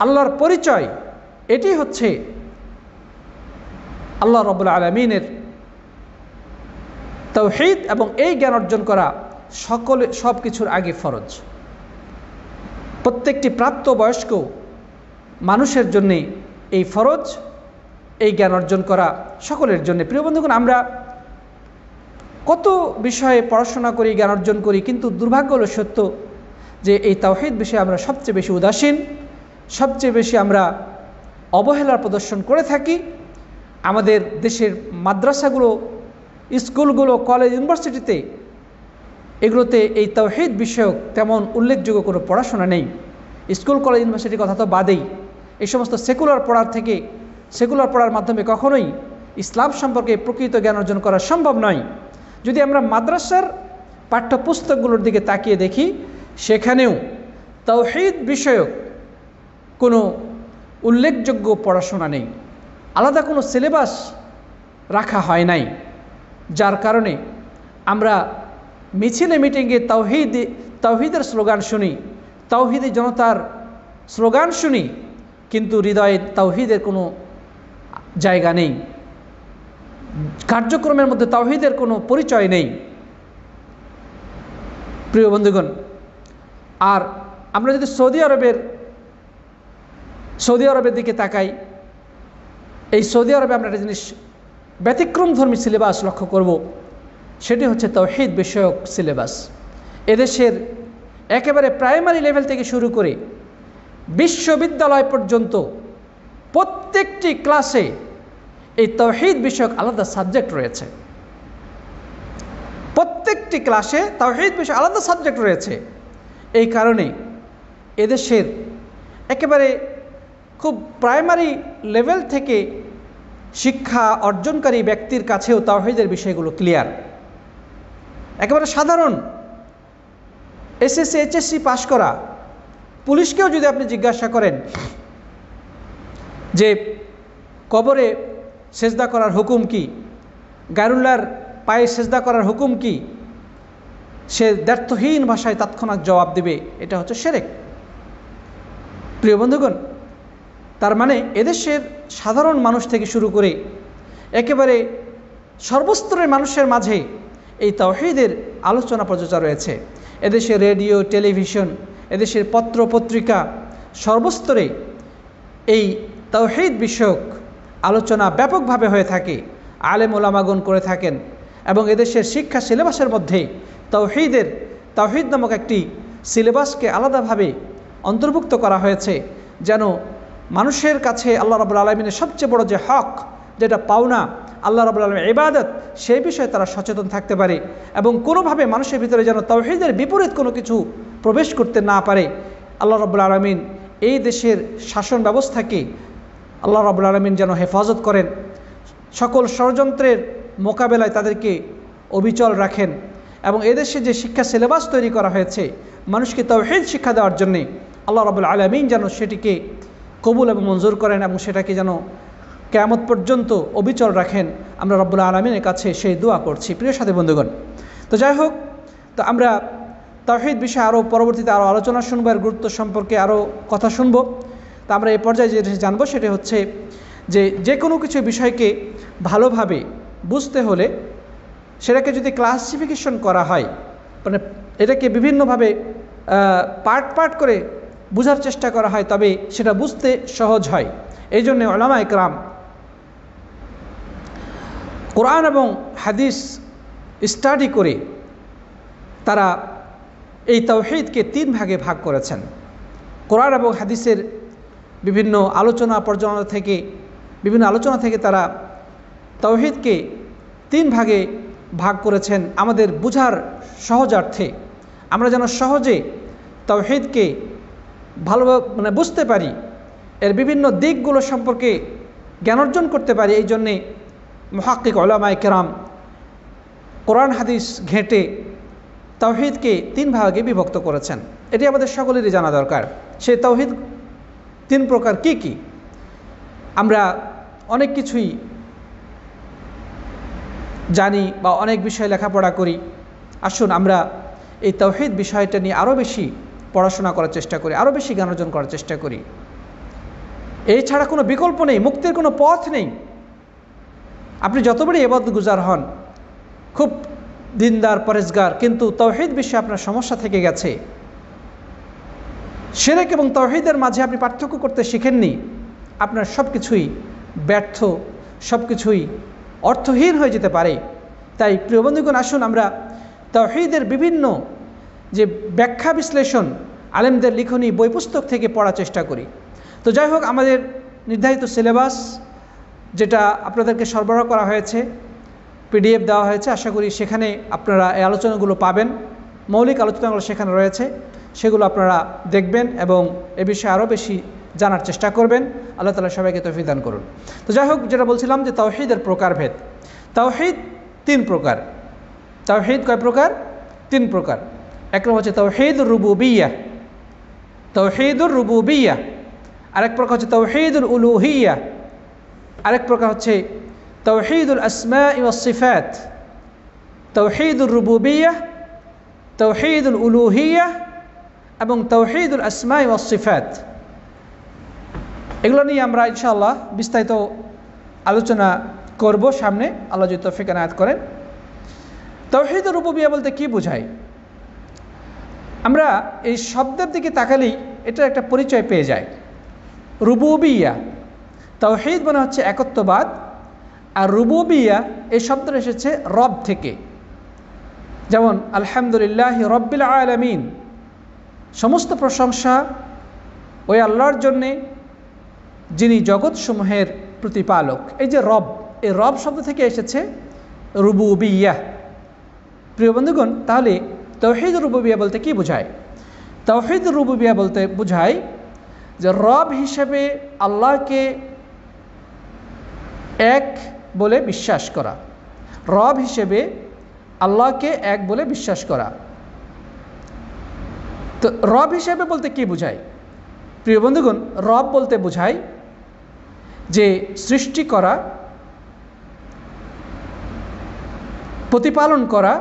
আল্লাহর পরিচয়। এটি হচ্ছে আল্লাহ রাব্বুল আলামিনের তাওহীদ এবং এই জ্ঞান অর্জন করা সব কিছুর আগে ফরজ। প্রত্যেকটি প্রাপ্তবয়স্ক মানুষের জন্যে এই ফরজ, এই জ্ঞান অর্জন করা সকলের জন্য। প্রিয় বন্ধুগণ, আমরা কত বিষয়ে পড়াশোনা করি, জ্ঞান অর্জন করি, কিন্তু দুর্ভাগ্য হলো সত্য যে এই তাওহীদ বিষয়ে আমরা সবচেয়ে বেশি উদাসীন, সবচেয়ে বেশি আমরা অবহেলার প্রদর্শন করে থাকি। আমাদের দেশের মাদ্রাসাগুলো, স্কুলগুলো, কলেজ, ইউনিভার্সিটিতে এগুলোতে এই তাওহীদ বিষয়ক তেমন উল্লেখযোগ্য কোনো পড়াশোনা নেই। স্কুল, কলেজ, ইউনিভার্সিটির কথা তো বাদেই, এই সমস্ত সেকুলার পড়ার মাধ্যমে কখনোই ইসলাম সম্পর্কে প্রকৃত জ্ঞান অর্জন করা সম্ভব নয়। যদি আমরা মাদ্রাসার পাঠ্যপুস্তকগুলোর দিকে তাকিয়ে দেখি, সেখানেও তাওহীদ বিষয়ক কোনো উল্লেখযোগ্য পড়াশোনা নেই, আলাদা কোনো সিলেবাস রাখা হয় নাই। যার কারণে আমরা মিছিলে মিটিংয়ে তাওহীদের স্লোগান শুনি, তাওহীদি জনতার স্লোগান শুনি, কিন্তু হৃদয়ে তাওহীদের কোনো জায়গা নেই, কার্যক্রমের মধ্যে তাওহীদের কোনো পরিচয় নেই। প্রিয় বন্ধুগণ, আর আমরা যদি সৌদি আরবের দিকে তাকাই, এই সৌদি আরবে আমরা একটা জিনিস ব্যতিক্রমধর্মী সিলেবাস লক্ষ্য করব, সেটি হচ্ছে তাওহীদ বিষয়ক সিলেবাস। এদেশের একেবারে প্রাইমারি লেভেল থেকে শুরু করে বিশ্ববিদ্যালয় পর্যন্ত প্রত্যেকটি ক্লাসে এই তাওহীদ বিষয়ক আলাদা সাবজেক্ট রয়েছে। প্রত্যেকটি ক্লাসে তাওহীদ বিষয়ক আলাদা সাবজেক্ট রয়েছে। এই কারণে এদেশের একেবারে খুব প্রাইমারি লেভেল থেকে শিক্ষা অর্জনকারী ব্যক্তির কাছেও তাওহীদের বিষয়গুলো ক্লিয়ার। একেবারে সাধারণ এসএসসি, এইচএসসি পাশ করা পুলিশকেও যদি আপনি জিজ্ঞাসা করেন যে কবরে সেজদা করার হুকুম কি, গায়রুল্লাহর পায়ে সেজদা করার হুকুম কি, সে দ্ব্যর্থহীন ভাষায় তৎক্ষণাৎ জবাব দেবে এটা হচ্ছে শিরক। প্রিয় বন্ধুগণ, তার মানে এদেশের সাধারণ মানুষ থেকে শুরু করে একেবারে সর্বস্তরের মানুষের মাঝে এই তাওহীদের আলোচনা প্রচার রয়েছে। এদেশের রেডিও, টেলিভিশন, এদেশের পত্র পত্রিকা, সর্বস্তরে এই তাওহীদ বিষয়ক আলোচনা ব্যাপকভাবে হয়ে থাকে, আলেম ওলামাগণ করে থাকেন। এবং এদেশের শিক্ষা সিলেবাসের মধ্যে তাওহীদ নামক একটি সিলেবাসকে আলাদাভাবে অন্তর্ভুক্ত করা হয়েছে, যেন মানুষের কাছে আল্লাহ রাব্বুল আলামিনের সবচেয়ে বড় যে হক, যেটা পাওনা, আল্লাহ রাব্বুল আলামিনের ইবাদত, সেই বিষয়ে তারা সচেতন থাকতে পারে এবং কোনোভাবে মানুষের ভিতরে যেন তাওহীদের বিপরীত কোনো কিছু প্রবেশ করতে না পারে। আল্লাহ রাব্বুল আলামিন এই দেশের শাসন ব্যবস্থাকে আল্লাহ রাব্বুল আলামিন যেন হেফাজত করেন, সকল ষড়যন্ত্রের মোকাবেলায় তাদেরকে অবিচল রাখেন। এবং এদেশে যে শিক্ষা সিলেবাস তৈরি করা হয়েছে মানুষকে তাওহীদ শিক্ষা দেওয়ার জন্যে, আল্লাহ রাব্বুল আলামিন যেন সেটিকে কবুল এবং মঞ্জুর করেন এবং সেটাকে যেন কিয়ামত পর্যন্ত অবিচল রাখেন। আমরা রব্বুল আলামিনের কাছে সেই দোয়া করছি। প্রিয় সাথী বন্ধুগণ, তো যাই হোক, তো আমরা তাওহীদ বিষয়ে আরও পরবর্তীতে আরও আলোচনা শুনবো, এর গুরুত্ব সম্পর্কে আরও কথা শুনবো। তো আমরা এই পর্যায়ে যে জানবো সেটা হচ্ছে যে কোনো কিছু বিষয়কে ভালোভাবে বুঝতে হলে সেটাকে যদি ক্লাসিফিকেশন করা হয়, মানে এটাকে বিভিন্নভাবে পার্ট করে বোঝার চেষ্টা করা হয়, তবে সেটা বুঝতে সহজ হয়। এই জন্য উলামা ইকরাম কোরআন এবং হাদিস স্টাডি করে তারা এই তাওহীদকে 3 ভাগে ভাগ করেছেন। কোরআন এবং হাদিসের বিভিন্ন আলোচনা থেকে তারা তাওহীদকে 3 ভাগে ভাগ করেছেন আমাদের বুঝার সহজার্থে। আমরা যেন সহজে তাওহীদকে ভালোভাবে বুঝতে পারি, এর বিভিন্ন দিকগুলো সম্পর্কে জ্ঞান অর্জন করতে পারি। এই জন্যে মুহাক্কিক উলামায়ে কেরাম কোরআন হাদিস ঘেঁটে তাওহীদকে 3 ভাগে বিভক্ত করেছেন। এটি আমাদের সকলেরই জানা দরকার। সেই তাওহীদ 3 প্রকার কি কি? আমরা অনেক কিছুই জানি বা অনেক বিষয় লেখাপড়া করি। আসুন আমরা এই তাওহীদ বিষয়টা নিয়ে আরও বেশি পড়াশোনা করার চেষ্টা করি, আরও বেশি জ্ঞান অর্জন করার চেষ্টা করি। এই ছাড়া কোনো বিকল্প নেই, মুক্তির কোনো পথ নেই। আপনি যতবারই ইবাদত গুজার হন, খুব দিনদার পরেজগার, কিন্তু তাওহীদ বিষয়ে আপনার সমস্যা থেকে গেছে, শিরক এবং তাওহীদের মাঝে আপনি পার্থক্য করতে শিখেননি, আপনার সব কিছুই ব্যর্থ, সব কিছুই অর্থহীন হয়ে যেতে পারে। তাই প্রিয় বন্ধুগণ, আসুন আমরা তাওহীদের বিভিন্ন যে ব্যাখ্যা বিশ্লেষণ আলেমদের লিখনী বই পুস্তক থেকে পড়ার চেষ্টা করি। তো যাই হোক, আমাদের নির্ধারিত সিলেবাস যেটা আপনাদেরকে সরবরাহ করা হয়েছে, পিডিএফ দেওয়া হয়েছে, আশা করি সেখানে আপনারা এই আলোচনাগুলো পাবেন। মৌলিক আলোচনাগুলো সেখানে রয়েছে, সেগুলো আপনারা দেখবেন এবং এ বিষয়ে আরও বেশি জানার চেষ্টা করবেন। আল্লাহ তাআলা সবাইকে তৌফিক দান করুন। তো যাই হোক, যেটা বলছিলাম যে তাওহীদের প্রকারভেদ। তাওহীদ 3 প্রকার। তাওহীদ কয় প্রকার? 3 প্রকার। এক নম্বর হচ্ছে তাওহীদুর রুবুবিয়্যাহ, তাওহীদুর রুবুবিয়্যাহ। আরেক প্রকার হচ্ছে তাওহীদুল উলুহিয়্যাহ। আরেক প্রকার হচ্ছে তাওহীদুল আসমা ওয়াস সিফাত। তাওহীদুর রুবুবিয়্যাহ, তাওহীদুল উলুহিয়্যাহ এবং তাওহীদুল আসমা ওয়াস সিফাত। এগুলো নিয়ে আমরা ইনশাআল্লাহ বিস্তারিত আলোচনা করব সামনে, আল্লাহ যদি তৌফিক এনায়েত করেন। তাওহীদুর রুবুবিয়্যাহ বলতে কি বোঝায়? আমরা এই শব্দের দিকে তাকালেই এটার একটা পরিচয় পেয়ে যায়। রুবুবিয়্যাহ, তাওহীদ মানে হচ্ছে একত্ববাদ, আর রুবুবিয়্যাহ এই শব্দটা এসেছে রব থেকে। যেমন আলহামদুলিল্লাহি রব্বিল আলামিন, সমস্ত প্রশংসা ওই আল্লাহর জন্যে যিনি জগৎসমূহের প্রতিপালক। এই যে রব, এই রব শব্দ থেকে এসেছে রুবুবিয়্যাহ। প্রিয় বন্ধুগণ, তাহলে তাওহীদুর রুবুবিয়্যাহ বলতে কি বোঝায়? তাওহীদুর রুবুবিয়্যাহ বলতে বোঝায় যে রব হিসেবে আল্লাহকে এক বলে বিশ্বাস করা। রব হিসেবে আল্লাহকে এক বলে বিশ্বাস করা। তো রব হিসেবে বলতে কি বোঝায়? প্রিয় বন্ধুগণ, রব বলতে বোঝায় যে সৃষ্টি করা, প্রতিপালন করা,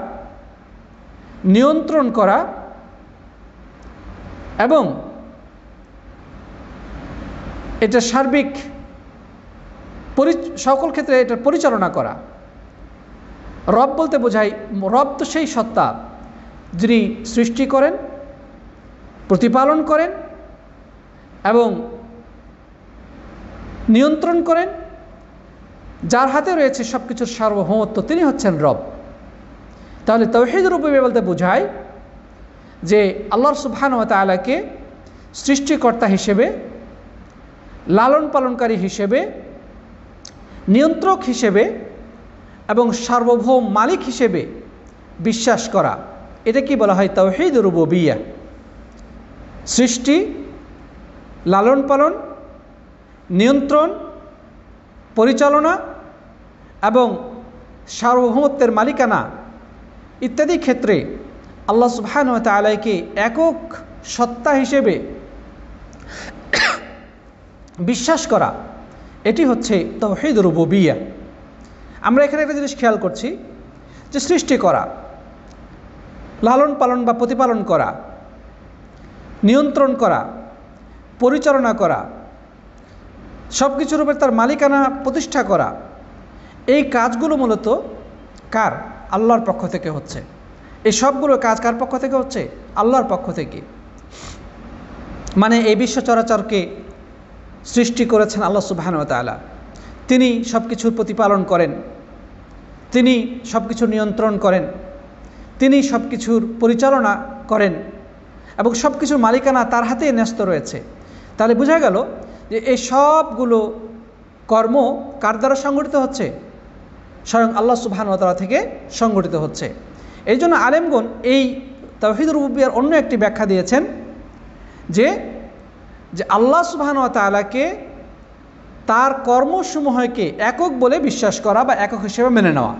নিয়ন্ত্রণ করা এবং এটা সার্বিক সকল ক্ষেত্রে এটার পরিচালনা করা। রব বলতে বোঝায়, রব তো সেই সত্তা যিনি সৃষ্টি করেন, প্রতিপালন করেন এবং নিয়ন্ত্রণ করেন, যার হাতে রয়েছে সব কিছুর সার্বভৌমত্ব, তিনি হচ্ছেন রব। তাহলে তাওহীদুর রুবুবিয়্যাহ বলতে বোঝায় যে আল্লাহ সুবহানাহু ওয়া তাআলাকে সৃষ্টিকর্তা হিসেবে, লালন পালনকারী হিসেবে, নিয়ন্ত্রক হিসেবে এবং সার্বভৌম মালিক হিসেবে বিশ্বাস করা। এটা কি বলা হয়? তাওহীদুর রুবুবিয়্যাহ। সৃষ্টি, লালন পালন, নিয়ন্ত্রণ, পরিচালনা এবং সার্বভৌমত্বের মালিকানা ইত্যাদি ক্ষেত্রে আল্লাহ সুবহানাহু ওয়া তাআলাকে একক সত্তা হিসেবে বিশ্বাস করা, এটি হচ্ছে তাওহীদুর রুবুবিয়্যাহ। আমরা এখানে একটা জিনিস খেয়াল করছি যে সৃষ্টি করা, লালন পালন বা প্রতিপালন করা, নিয়ন্ত্রণ করা, পরিচালনা করা, সব কিছুর উপর তার মালিকানা প্রতিষ্ঠা করা, এই কাজগুলো মূলত কার? আল্লাহর পক্ষ থেকে হচ্ছে। এই সবগুলো কাজ কার পক্ষ থেকে হচ্ছে? আল্লাহর পক্ষ থেকে। মানে এই বিশ্ব চরাচরকে সৃষ্টি করেছেন আল্লাহ সুবহানাহু ওয়া তাআলা। তিনি সব কিছুর প্রতিপালন করেন, তিনি সব কিছু নিয়ন্ত্রণ করেন, তিনি সব কিছুর পরিচালনা করেন এবং সব কিছুর মালিকানা তার হাতে ন্যস্ত রয়েছে। তাহলে বোঝা গেল যে এই সবগুলো কর্ম কার দ্বারা সংগঠিত হচ্ছে? স্বয়ং আল্লাহ সুবহানাহু ওয়া তাআলা থেকে সংগঠিত হচ্ছে। এই জন্য আলেমগণ এই তাওহীদুর রুবুবিয়্যাহর অন্য একটি ব্যাখ্যা দিয়েছেন যে আল্লাহ সুবহানাহু ওয়া তাআলাকে তার কর্মসমূহকে একক বলে বিশ্বাস করা বা একক হিসেবে মেনে নেওয়া।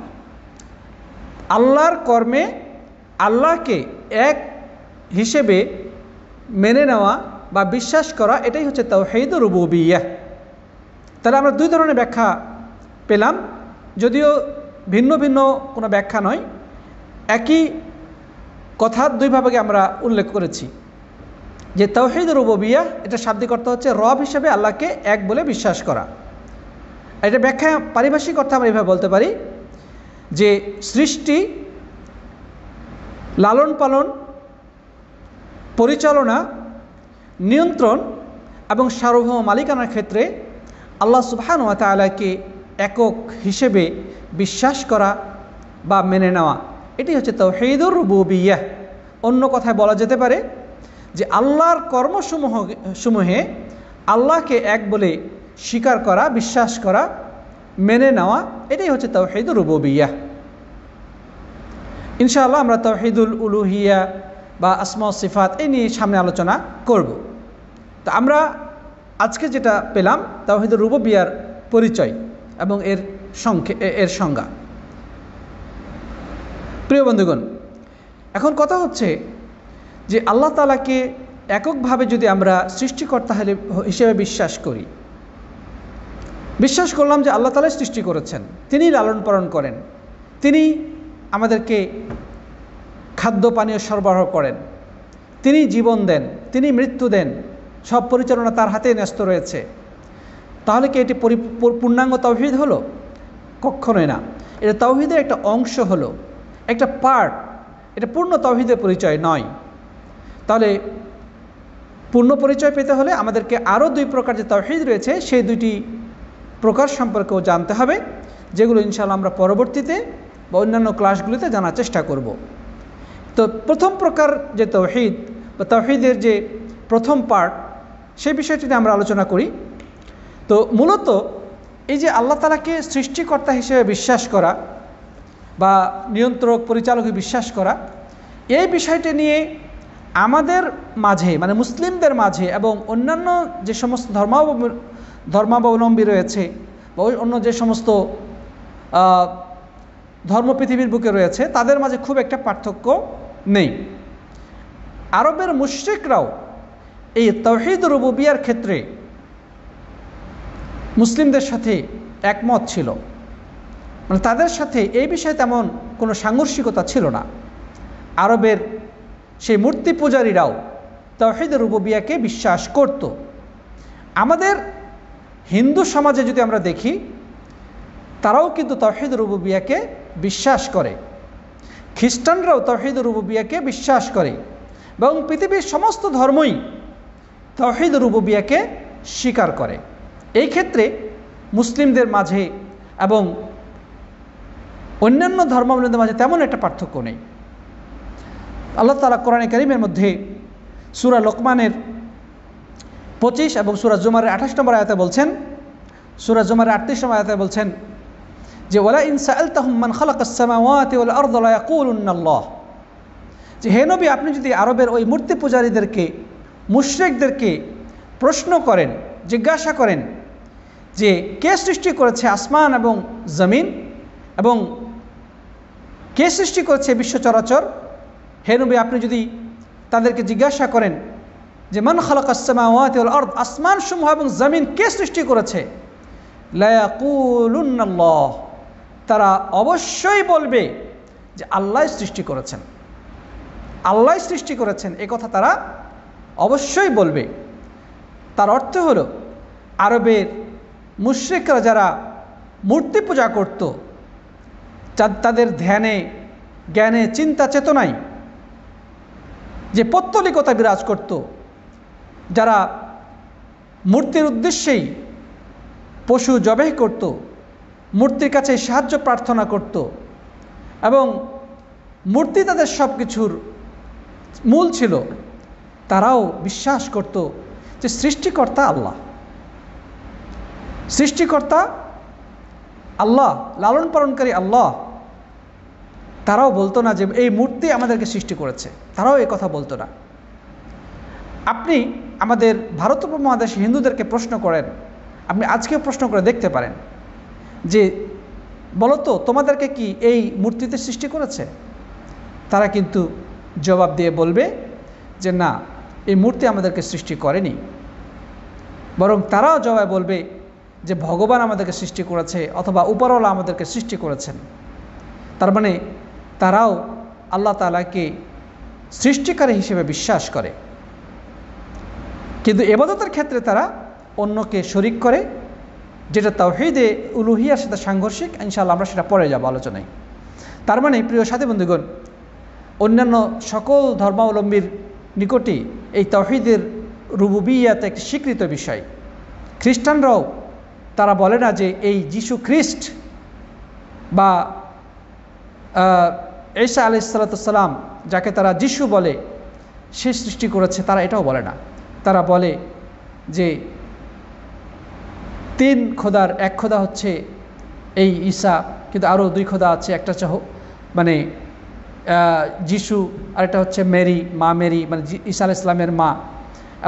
আল্লাহর কর্মে আল্লাহকে এক হিসেবে মেনে নেওয়া বা বিশ্বাস করা, এটাই হচ্ছে তাওহীদুর রুবুবিয়্যাহ। তাহলে আমরা দুই ধরনের ব্যাখ্যা পেলাম, যদিও ভিন্ন ভিন্ন কোনো ব্যাখ্যা নয়, একই কথা দুই ভাবে আমরা উল্লেখ করেছি যে তাওহীদুর রুবুবিয়্যাহ এটা শাব্দিক অর্থ হচ্ছে রব হিসেবে আল্লাহকে এক বলে বিশ্বাস করা। এটা ব্যাখ্যা পারিভাষিক অর্থে আমরা এইভাবে বলতে পারি যে সৃষ্টি, লালন পালন, পরিচালনা, নিয়ন্ত্রণ এবং সার্বভৌম মালিকানার ক্ষেত্রে আল্লাহ সুবহানাহু ওয়া তাআলাকে একক হিসেবে বিশ্বাস করা বা মেনে নেওয়া, এটি হচ্ছে তাওহীদুর রুবুবিয়্যাহ। অন্য কথায় বলা যেতে পারে যে আল্লাহর কর্মসমূহে আল্লাহকে এক বলে স্বীকার করা, বিশ্বাস করা, মেনে নেওয়া, এটাই হচ্ছে তাওহীদুর রুবুবিয়্যাহ। ইনশাআল্লাহ আমরা তাওহীদুল উলুহিয়া বা আসমা ও সিফাত এই নিয়ে সামনে আলোচনা করব। তো আমরা আজকে যেটা পেলাম তাওহীদুর রুবুবিয়্যার পরিচয় এবং এর সংজ্ঞা। প্রিয় বন্ধুগণ, এখন কথা হচ্ছে যে আল্লাহ তাআলাকে এককভাবে যদি আমরা সৃষ্টিকর্তা হিসেবে বিশ্বাস করি, বিশ্বাস করলাম যে আল্লাহ তাআলাই সৃষ্টি করেছেন, তিনি লালন পালন করেন, তিনি আমাদেরকে খাদ্য পানীয় সরবরাহ করেন, তিনি জীবন দেন, তিনি মৃত্যু দেন, সব পরিচালনা তার হাতে ন্যস্ত রয়েছে, তাহলে কি এটি পূর্ণাঙ্গ তাওহীদ হলো? কখনোই না। এটা তাওহীদের একটা অংশ হলো, একটা পার্ট, এটা পূর্ণ তাওহীদের পরিচয় নয়। তাহলে পূর্ণ পরিচয় পেতে হলে আমাদেরকে আরও দুই প্রকার যে তাওহীদ রয়েছে সেই দুইটি প্রকার সম্পর্কেও জানতে হবে, যেগুলো ইনশাআল্লাহ আমরা পরবর্তীতে বা অন্যান্য ক্লাসগুলিতে জানার চেষ্টা করব। তো প্রথম প্রকার যে তাওহীদ বা তাওহীদের যে প্রথম পার্ট, সেই বিষয়টি নিয়ে আমরা আলোচনা করি। তো মূলত এই যে আল্লাহ তাআলাকে সৃষ্টিকর্তা হিসেবে বিশ্বাস করা বা নিয়ন্ত্রক পরিচালক বিশ্বাস করা, এই বিষয়টি নিয়ে আমাদের মাঝে মানে মুসলিমদের মাঝে এবং অন্যান্য যে সমস্ত ধর্মাবলম্বী রয়েছে বা অন্য যে সমস্ত ধর্ম পৃথিবীর বুকে রয়েছে তাদের মাঝে খুব একটা পার্থক্য নেই। আরবের মুশরিকরাও এই তাওহীদ রুবুবিয়্যার ক্ষেত্রে মুসলিমদের সাথে একমত ছিল, মানে তাদের সাথে এই বিষয়ে তেমন কোনো সাংঘর্ষিকতা ছিল না। আরবের সেই মূর্তি পূজারীরাও তাওহীদ রুবুবিয়্যাকে বিশ্বাস করত। আমাদের হিন্দু সমাজে যদি আমরা দেখি, তারাও কিন্তু তাওহীদ রুবুবিয়্যাকে বিশ্বাস করে, খ্রিস্টানরাও তাওহীদ রুবুবিয়্যাকে বিশ্বাস করে এবং পৃথিবীর সমস্ত ধর্মই তাওহীদ রুবুবিয়্যাকে স্বীকার করে। এই ক্ষেত্রে মুসলিমদের মাঝে এবং অন্যান্য ধর্মাবলম্বীদের মাঝে তেমন একটা পার্থক্য নেই। আল্লাহ তাআলা কোরআনে কারীমের মধ্যে সূরা লোকমানের 25 এবং সূরা জুমারের 28 নম্বর আয়াতে বলছেন, সূরা জুমারের 38 নম্বর আয়াতে বলছেন যে ওয়ালা ইন সাআলতাহুম মান খালাকাস সামাওয়াতি ওয়াল আরদা লা ইয়াকুলুন্নাল্লাহ, যে হে নবী আপনি যদি আরবের ওই মূর্তি পূজারীদেরকে, মুশরিকদেরকে প্রশ্ন করেন, জিজ্ঞাসা করেন যে কে সৃষ্টি করেছে আসমান এবং জমিন এবং কে সৃষ্টি করেছে বিশ্ব চরাচর, হে নবী আপনি যদি তাদেরকে জিজ্ঞাসা করেন যে মান খালাকাস সামাওয়াতি ওয়াল আরদ, আসমান সমূহ এবং জমিন কে সৃষ্টি করেছে, লা ইয়াকুলুন্নাল্লাহ, তারা অবশ্যই বলবে যে আল্লাহ সৃষ্টি করেছেন, আল্লাহ সৃষ্টি করেছেন, এই কথা তারা অবশ্যই বলবে। তার অর্থ হলো আরবের মুশরিকরা যারা মূর্তি পূজা করত, তাদের ধ্যানে, জ্ঞানে, চিন্তা চেতনায় যে পৌত্তলিকতা বিরাজ করত, যারা মূর্তির উদ্দেশ্যেই পশু জবাই করত, মূর্তির কাছে সাহায্য প্রার্থনা করত এবং মূর্তি তাদের সব কিছুর মূল ছিল, তারাও বিশ্বাস করত যে সৃষ্টিকর্তা আল্লাহ, সৃষ্টিকর্তা আল্লাহ, লালন পালনকারী আল্লাহ। তারাও বলতো না যে এই মূর্তি আমাদেরকে সৃষ্টি করেছে, তারাও এই কথা বলতো না। আপনি আমাদের ভারত উপমহাদেশে হিন্দুদেরকে প্রশ্ন করেন, আপনি আজকেও প্রশ্ন করে দেখতে পারেন যে বলতো তোমাদেরকে কি এই মূর্তিতে সৃষ্টি করেছে? তারা কিন্তু জবাব দিয়ে বলবে যে না, এই মূর্তি আমাদেরকে সৃষ্টি করেনি, বরং তারাও জবাব বলবে যে ভগবান আমাদেরকে সৃষ্টি করেছে অথবা উপরওয়ালা আমাদেরকে সৃষ্টি করেছেন। তার মানে তারাও আল্লাহ তাআলাকে সৃষ্টিকারী হিসেবে বিশ্বাস করে, কিন্তু ইবাদতের ক্ষেত্রে তারা অন্যকে শরীক করে, যেটা তাওহীদে উলুহিয়ার সাথে সাংঘর্ষিক। ইনশাআল্লাহ আমরা সেটা পরে যাব আলোচনায়। তার মানে প্রিয় সাথী বন্ধুগণ, অন্যান্য সকল ধর্মাবলম্বীর নিকটে এই তাওহীদের রুবুবিয়্যাত একটি স্বীকৃত বিষয়। খ্রিস্টানরাও তারা বলে না যে এই যিশু খ্রিস্ট বা ঈসা আলাইহিস সালাম, যাকে তারা যিশু বলে, সে সৃষ্টি করেছে, তারা এটাও বলে না। তারা বলে যে তিন খোদার এক খোদা হচ্ছে এই ঈসা, কিন্তু আরও দুই খোদা আছে, একটা হচ্ছে মানে যিশু, আরেকটা হচ্ছে মেরি, মা মেরি মানে ঈসা আলাইহিস সালামের মা,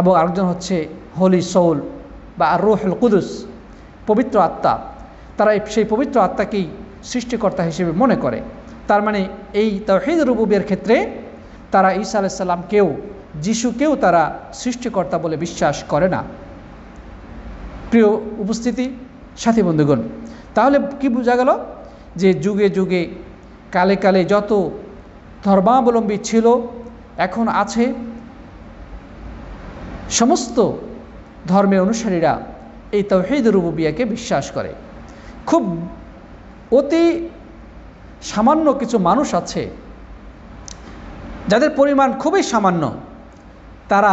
এবং আরেকজন হচ্ছে হোলি সোল বা রূহুল কুদুস, পবিত্র আত্মা। তারা সেই পবিত্র আত্মাকেই সৃষ্টিকর্তা হিসেবে মনে করে। তার মানে এই তাওহীদ রুবুবিয়্যার ক্ষেত্রে তারা ঈসা আলাইহিস সালামকেও যিশুকেও তারা সৃষ্টিকর্তা বলে বিশ্বাস করে না। প্রিয় উপস্থিতি, সাথী বন্ধুগণ, তাহলে কি বোঝা গেল যে যুগে যুগে কালে কালে যত ধর্মাবলম্বী ছিল, এখন আছে, সমস্ত ধর্মের অনুসারীরা এই তাওহীদ রুবুবিয়্যাকে বিশ্বাস করে। খুব অতি সামান্য কিছু মানুষ আছে যাদের পরিমাণ খুবই সামান্য, তারা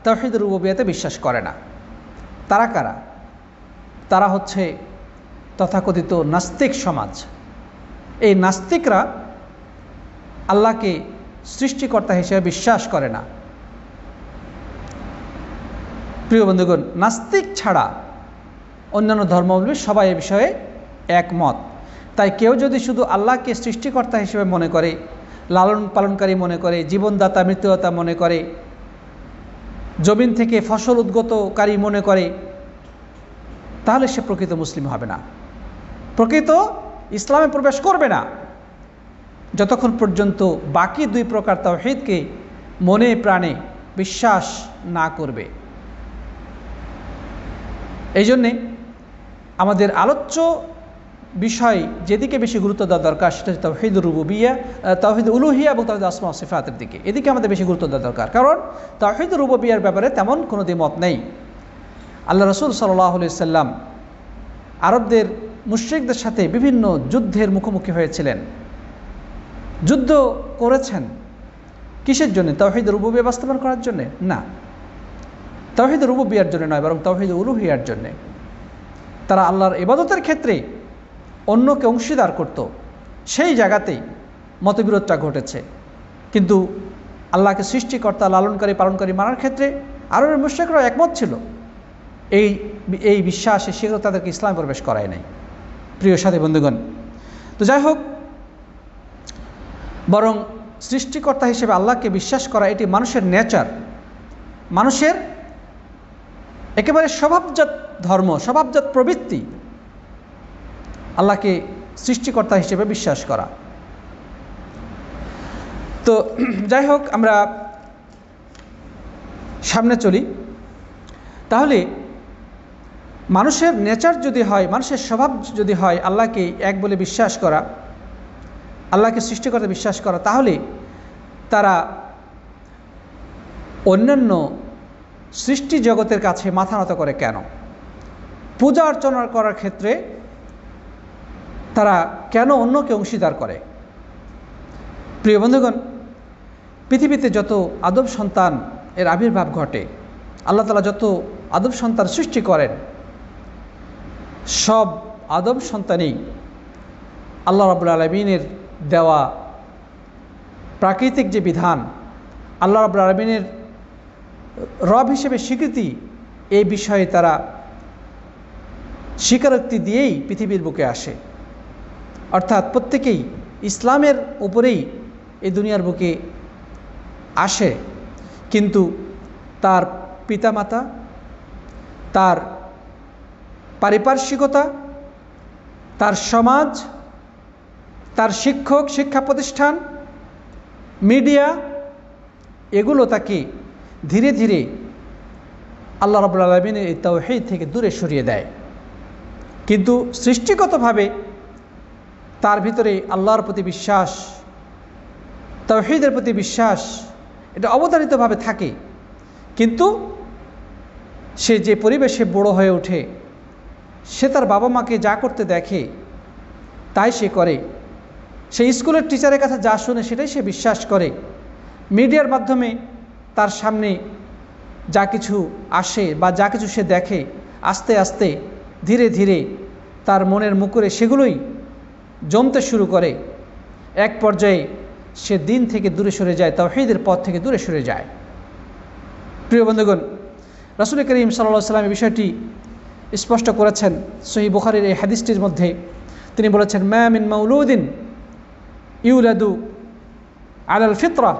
তাওহীদ রুবুবিয়্যাতে বিশ্বাস করে না। তারা কারা? তারা হচ্ছে তথাকথিত নাস্তিক সমাজ। এই নাস্তিকরা আল্লাহকে সৃষ্টিকর্তা হিসেবে বিশ্বাস করে না। প্রিয় বন্ধুগণ, নাস্তিক ছাড়া অন্যান্য ধর্মাবলম্বী সবাই এ বিষয়ে একমত। তাই কেউ যদি শুধু আল্লাহকে সৃষ্টিকর্তা হিসেবে মনে করে, লালন পালনকারী মনে করে, জীবনদাতা মৃত্যুদাতা মনে করে, জমিন থেকে ফসল উদ্গতকারী মনে করে, তাহলে সে প্রকৃত মুসলিম হবে না, প্রকৃত ইসলামে প্রবেশ করবে না, যতক্ষণ পর্যন্ত বাকি দুই প্রকার তাওহীদকে মনে প্রাণে বিশ্বাস না করবে। এই জন্যে আমাদের আলোচ্য বিষয় যেদিকে বেশি গুরুত্ব দেওয়া দরকার সেটা হচ্ছে তাওহীদ রুবুবিয়্যাহ, তাওহীদ উলুহিয়্যাহ এবং তাওহীদ আসমা ওয়া সিফাতের দিকে। এদিকে আমাদের বেশি গুরুত্ব দেওয়া দরকার, কারণ তাওহীদ রুবুবিয়্যাহর ব্যাপারে তেমন কোনো দ্বিমত নেই। আল্লাহ রাসূল সাল্লাল্লাহু আলাইহি সাল্লাম আরবদের মুশরিকদের সাথে বিভিন্ন যুদ্ধের মুখোমুখি হয়েছিলেন, যুদ্ধ করেছেন। কিসের জন্য? তাওহীদ রুবুবিয়্যাহ বাস্তবায়ন করার জন্য না, তাওহীদ রুবুবিয়্যাহর জন্য নয়, বরং তাওহীদ উলুহিয়্যাহর জন্য। তারা আল্লাহর ইবাদতের ক্ষেত্রে অন্যকে অংশীদার করত, সেই জায়গাতেই মতবিরোধটা ঘটেছে। কিন্তু আল্লাহকে সৃষ্টিকর্তা, লালনকারী, পালনকারী মানার ক্ষেত্রে আরবের মুশরিকরা একমত ছিল। এই বিশ্বাসে সেগুলো তাদেরকে ইসলামে প্রবেশ করায় নাই। প্রিয় সাথী বন্ধুগণ, তো যাই হোক, বরং সৃষ্টিকর্তা হিসেবে আল্লাহকে বিশ্বাস করা এটি মানুষের নেচার, মানুষের একেবারে স্বভাবজাত ধর্ম, স্বভাবজাত প্রবৃত্তি, আল্লাহকে সৃষ্টিকর্তা হিসেবে বিশ্বাস করা। তো যাই হোক, আমরা সামনে চলি। তাহলে মানুষের নেচার যদি হয়, মানুষের স্বভাব যদি হয় আল্লাহকে এক বলে বিশ্বাস করা, আল্লাহকে সৃষ্টিকর্তা বিশ্বাস করা, তাহলে তারা অন্যান্য সৃষ্টি জগতের কাছে মাথা নত করে কেন? পূজা অর্চনা করার ক্ষেত্রে তারা কেন অন্যকে অংশীদার করে? প্রিয় বন্ধুগণ, পৃথিবীতে যত আদম সন্তান এর আবির্ভাব ঘটে, আল্লাহ তাআলা যত আদম সন্তান সৃষ্টি করেন, সব আদম সন্তানই আল্লাহ রাব্বুল আলামিনের দেওয়া প্রাকৃতিক যে বিধান, আল্লাহ রাব্বুল আলামিনের রব হিসেবে স্বীকৃতি, এই বিষয়ে তারা স্বীকারোক্তি দিয়েই পৃথিবীর বুকে আসে। অর্থাৎ প্রত্যেকেই ইসলামের উপরেই এই দুনিয়ার বুকে আসে, কিন্তু তার পিতামাতা, তার পারিপার্শ্বিকতা, তার সমাজ, তার শিক্ষক, শিক্ষা প্রতিষ্ঠান, মিডিয়া, এগুলো তাকে ধীরে ধীরে আল্লাহ রাব্বুল আলামিনের এই তাওহীদ থেকে দূরে সরিয়ে দেয়। কিন্তু সৃষ্টিগতভাবে তার ভিতরে আল্লাহর প্রতি বিশ্বাস, তাওহীদের প্রতি বিশ্বাস, এটা অবধারিতভাবে থাকে। কিন্তু সে যে পরিবেশে বড় হয়ে ওঠে, সে তার বাবা মাকে যা করতে দেখে তাই সে করে, সে স্কুলের টিচারের কাছে যা শুনে সেটাই সে বিশ্বাস করে, মিডিয়ার মাধ্যমে তার সামনে যা কিছু আসে বা যা কিছু সে দেখে, আস্তে আস্তে ধীরে ধীরে তার মনের মুকুরে সেগুলোই জমতে শুরু করে। এক পর্যায়ে সে দিন থেকে দূরে সরে যায়, তাওহীদের পথ থেকে দূরে সরে যায়। প্রিয় বন্ধুগণ, রাসূল করিম সাল্লাল্লাহু আলাইহি ওয়াসাল্লাম এই বিষয়টি স্পষ্ট করেছেন সহিহ বুখারীর এই হাদিসটির মধ্যে। তিনি বলেছেন, মা মিন মাউলুদিন ইউলাদু আলাল ফিতরা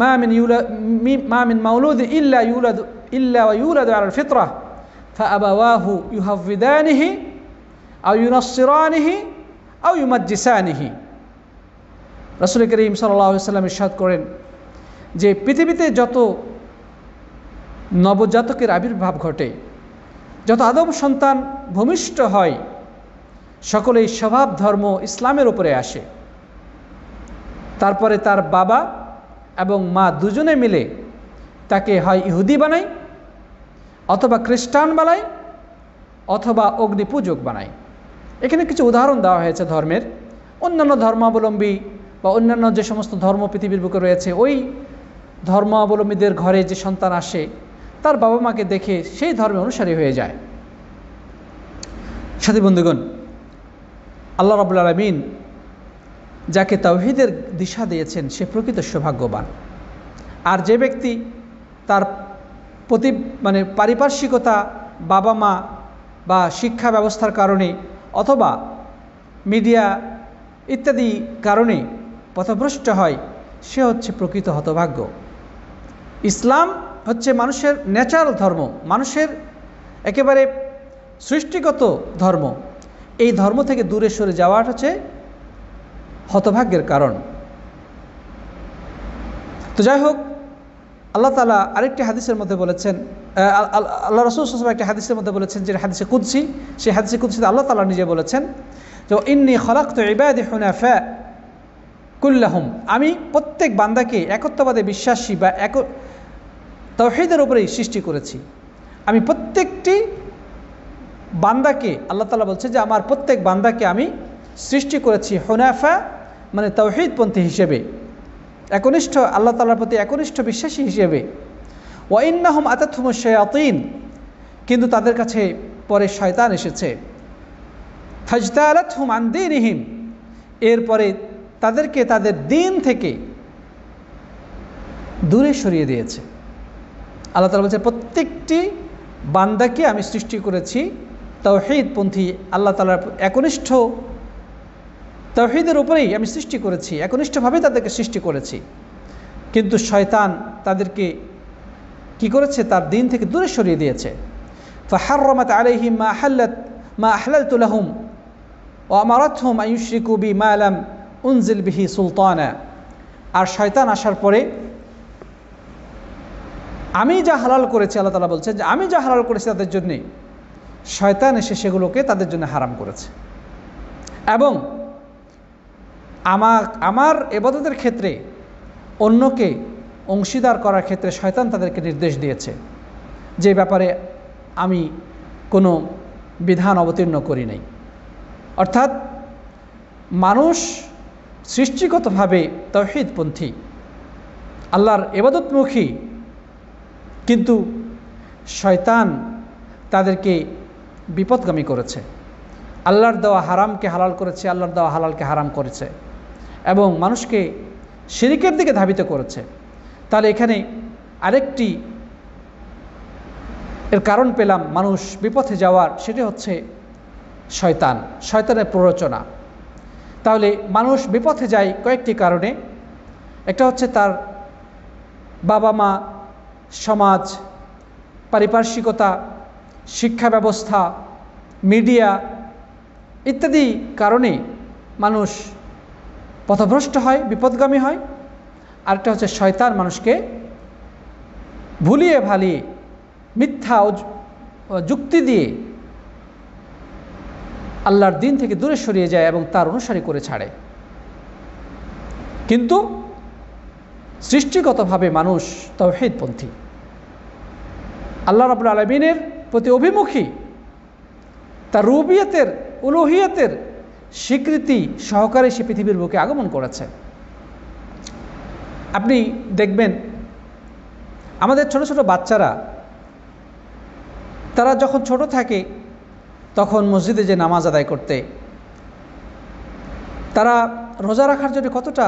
মা মিন মাউলুদিন ইল্লা ওয়া ইউলাদু আলাল ফিতরা ফাআবাওয়াহু ইউহাফিদানিহি আও ইউনাসসিরানিহি আও ইউমাজ্জিসানিহি। রাসূল করিম সাল্লাল্লাহু আলাইহি ওয়াসাল্লাম ইরশাদ করেন যে পৃথিবীতে যত নবজাতকের আবির্ভাব ঘটে, যত আদম সন্তান ভূমিষ্ঠ হয়, সকলেই স্বভাব ধর্ম ইসলামের উপরে আসে। তারপরে তার বাবা এবং মা দুজনে মিলে তাকে হয় ইহুদি বানায়, অথবা খ্রিস্টান বানায়, অথবা অগ্নিপূজক বানায়। এখানে কিছু উদাহরণ দেওয়া হয়েছে ধর্মের। অন্যান্য ধর্মাবলম্বী বা অন্যান্য যে সমস্ত ধর্ম পৃথিবীর বুকে রয়েছে, ওই ধর্মাবলম্বীদের ঘরে যে সন্তান আসে, তার বাবা মাকে দেখে সেই ধর্মে অনুসারী হয়ে যায়। সাথী বন্ধুগণ, আল্লাহ রাব্বুল আলামিন যাকে তাওহীদের দিশা দিয়েছেন সে প্রকৃত সৌভাগ্যবান। আর যে ব্যক্তি তার পারিপার্শ্বিকতা, বাবা মা বা শিক্ষা ব্যবস্থার কারণে অথবা মিডিয়া ইত্যাদি কারণে পথভ্রষ্ট হয়, সে হচ্ছে প্রকৃত হতভাগ্য। ইসলাম হচ্ছে মানুষের ন্যাচারাল ধর্ম, মানুষের একেবারে সৃষ্টিগত ধর্ম। এই ধর্ম থেকে দূরে সরে যাওয়াটা হচ্ছে হতভাগ্যের কারণ। তো যাই হোক, আল্লাহ তাআলা আরেকটি হাদিসের মধ্যে বলেছেন, আল্লাহ রাসূল সাল্লাল্লাহু আলাইহি ওয়াসাল্লাম একটি হাদিসের মধ্যে বলেছেন, যে হাদিসে কুদসি, সেই হাদিসে কুদসিতে আল্লাহ তাআলা নিজে বলেছেন যে ইন্নী খালাকতু ইবাদি হুনাফা কুল্লাহুম, আমি প্রত্যেক বান্দাকে একত্ববাদে বিশ্বাসী বা তাওহীদের উপরেই সৃষ্টি করেছি। আমি প্রত্যেকটি বান্দাকে, আল্লাহ তাআলা বলছে যে আমার প্রত্যেক বান্দাকে আমি সৃষ্টি করেছি হুনাফা, মানে তাওহীদপন্থী হিসেবে, একনিষ্ঠ, আল্লাহ তাআলার প্রতি একনিষ্ঠ বিশ্বাসী হিসেবে। ওয়া ইন্নাহুম আতাতহুমুশ শায়াতিন, কিন্তু তাদের কাছে পরে শয়তান এসেছে। ফাজতালাতহুম আন দীনিহিম, এরপরে তাদেরকে তাদের দিন থেকে দূরে সরিয়ে দিয়েছে। আল্লাহ তাআলা বলছে প্রত্যেকটি বান্দাকে আমি সৃষ্টি করেছি তাওহীদপন্থী, আল্লাহ তাআলার একনিষ্ঠ তাওহীদের উপরেই আমি সৃষ্টি করেছি, একনিষ্ঠভাবে তাদেরকে সৃষ্টি করেছি। কিন্তু শয়তান তাদেরকে কি করেছে? তার দিন থেকে দূরে সরিয়ে দিয়েছে। ফাহাররামাত আলাইহিম মা আহলালতু লাহুম ওয়া আমারাতহুম আন ইউশরিকু বি মা লাম উনজিল বিহি সুলতানা। আর শয়তান আসার পরে আমি যা হালাল করেছি, আল্লাহ তাআলা বলছেন যে আমি যা হালাল করেছি তাদের জন্যে, শয়তান এসে সেগুলোকে তাদের জন্য হারাম করেছে। এবং আমার ইবাদতের ক্ষেত্রে অন্যকে অংশীদার করার ক্ষেত্রে শয়তান তাদেরকে নির্দেশ দিয়েছে, যে ব্যাপারে আমি কোনো বিধান অবতীর্ণ করি নাই। অর্থাৎ মানুষ সৃষ্টিগতভাবে তাওহীদপন্থী, আল্লাহর ইবাদতমুখী, কিন্তু শয়তান তাদেরকে বিপদগামী করেছে। আল্লাহর দেওয়া হারামকে হালাল করেছে, আল্লাহর দেওয়া হালালকে হারাম করেছে, এবং মানুষকে শিরকের দিকে ধাবিত করেছে। তাহলে এখানে আরেকটি এর কারণ পেলাম মানুষ বিপথে যাওয়ার, সেটি হচ্ছে শয়তানের প্ররোচনা। তাহলে মানুষ বিপথে যায় কয়েকটি কারণে। একটা হচ্ছে তার বাবা মা, সমাজ, পারিপার্শ্বিকতা, শিক্ষা ব্যবস্থা, মিডিয়া ইত্যাদি কারণে মানুষ পথভ্রষ্ট হয়, বিপদগামী হয়। আরেকটা হচ্ছে শয়তান মানুষকে ভুলিয়ে ভালিয়ে মিথ্যা যুক্তি দিয়ে আল্লাহর দিন থেকে দূরে সরিয়ে যায় এবং তার অনুসারী করে ছাড়ে। কিন্তু সৃষ্টিগতভাবে মানুষ তাওহীদপন্থী, আল্লাহ রাব্বুল আলামিনের প্রতি অভিমুখী, তার রুবিয়তের, উলুহিয়তের স্বীকৃতি সহকারে সে পৃথিবীর বুকে আগমন করেছে। আপনি দেখবেন আমাদের ছোট ছোট বাচ্চারা, তারা যখন ছোট থাকে তখন মসজিদে যে নামাজ আদায় করতে, তারা রোজা রাখার জন্য কতটা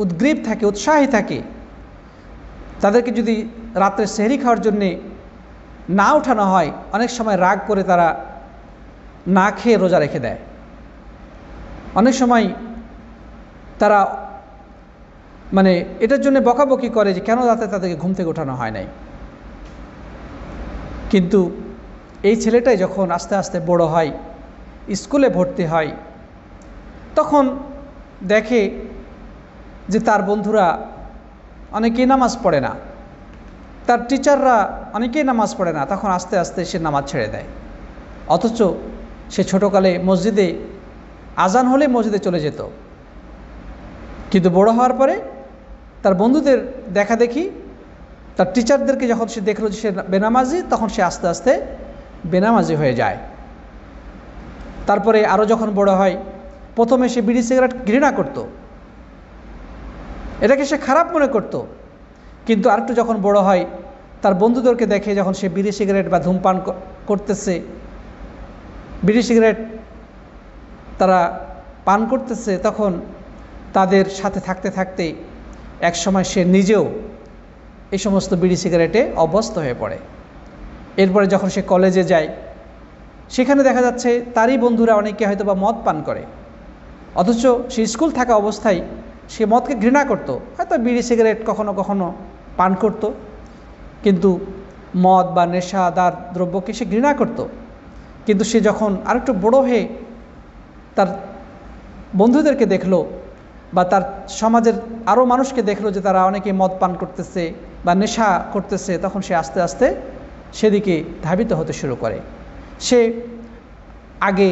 উদ্গ্রীব থাকে, উৎসাহী থাকে। তাদেরকে যদি রাত্রে সেহরি খাওয়ার জন্যে না উঠানো হয়, অনেক সময় রাগ করে তারা না খেয়ে রোজা রেখে দেয়। অনেক সময় তারা মানে এটার জন্য বকাবকি করে যে কেন রাতে তাদেরকে ঘুম থেকে ওঠানো হয় নাই। কিন্তু এই ছেলেটাই যখন আস্তে আস্তে বড় হয়, স্কুলে ভর্তি হয়, তখন দেখে যে তার বন্ধুরা অনেকেই নামাজ পড়ে না, তার টিচাররা অনেকেই নামাজ পড়ে না। তখন আস্তে আস্তে সে নামাজ ছেড়ে দেয়। অথচ সে ছোটোকালে মসজিদে আজান হলে মসজিদে চলে যেত, কিন্তু বড় হওয়ার পরে তার বন্ধুদের দেখা দেখি, তার টিচারদেরকে যখন সে দেখলো যে সে বেনামাজি, তখন সে আস্তে আস্তে বেনামাজি হয়ে যায়। তারপরে আরও যখন বড় হয়, প্রথমে সে বিড়ি সিগারেট ঘৃণা করত, এটাকে সে খারাপ মনে করত। কিন্তু আরেকটু যখন বড় হয়, তার বন্ধুদেরকে দেখে যখন সে বিড়ি সিগারেট বা ধূমপান করতেছে, বিড়ি সিগারেট তারা পান করতেছে, তখন তাদের সাথে থাকতে থাকতে একসময় সে নিজেও এই সমস্ত বিড়ি সিগারেটে অভ্যস্ত হয়ে পড়ে। এরপরে যখন সে কলেজে যায়, সেখানে দেখা যাচ্ছে তারই বন্ধুরা অনেকে হয়তো বা মদ পান করে, অথচ সে স্কুল থাকা অবস্থায় সে মদকে ঘৃণা করত, হয়তো বিড়ি সিগারেট কখনো কখনো পান করত, কিন্তু মদ বা নেশাদার দ্রব্যকে সে ঘৃণা করত। কিন্তু সে যখন আরেকটু বড় হয়ে তার বন্ধুদেরকে দেখলো বা তার সমাজের আরও মানুষকে দেখলো যে তারা অনেকে মদ পান করতেছে বা নেশা করতেছে, তখন সে আস্তে আস্তে সেদিকে ধাবিত হতে শুরু করে। সে আগে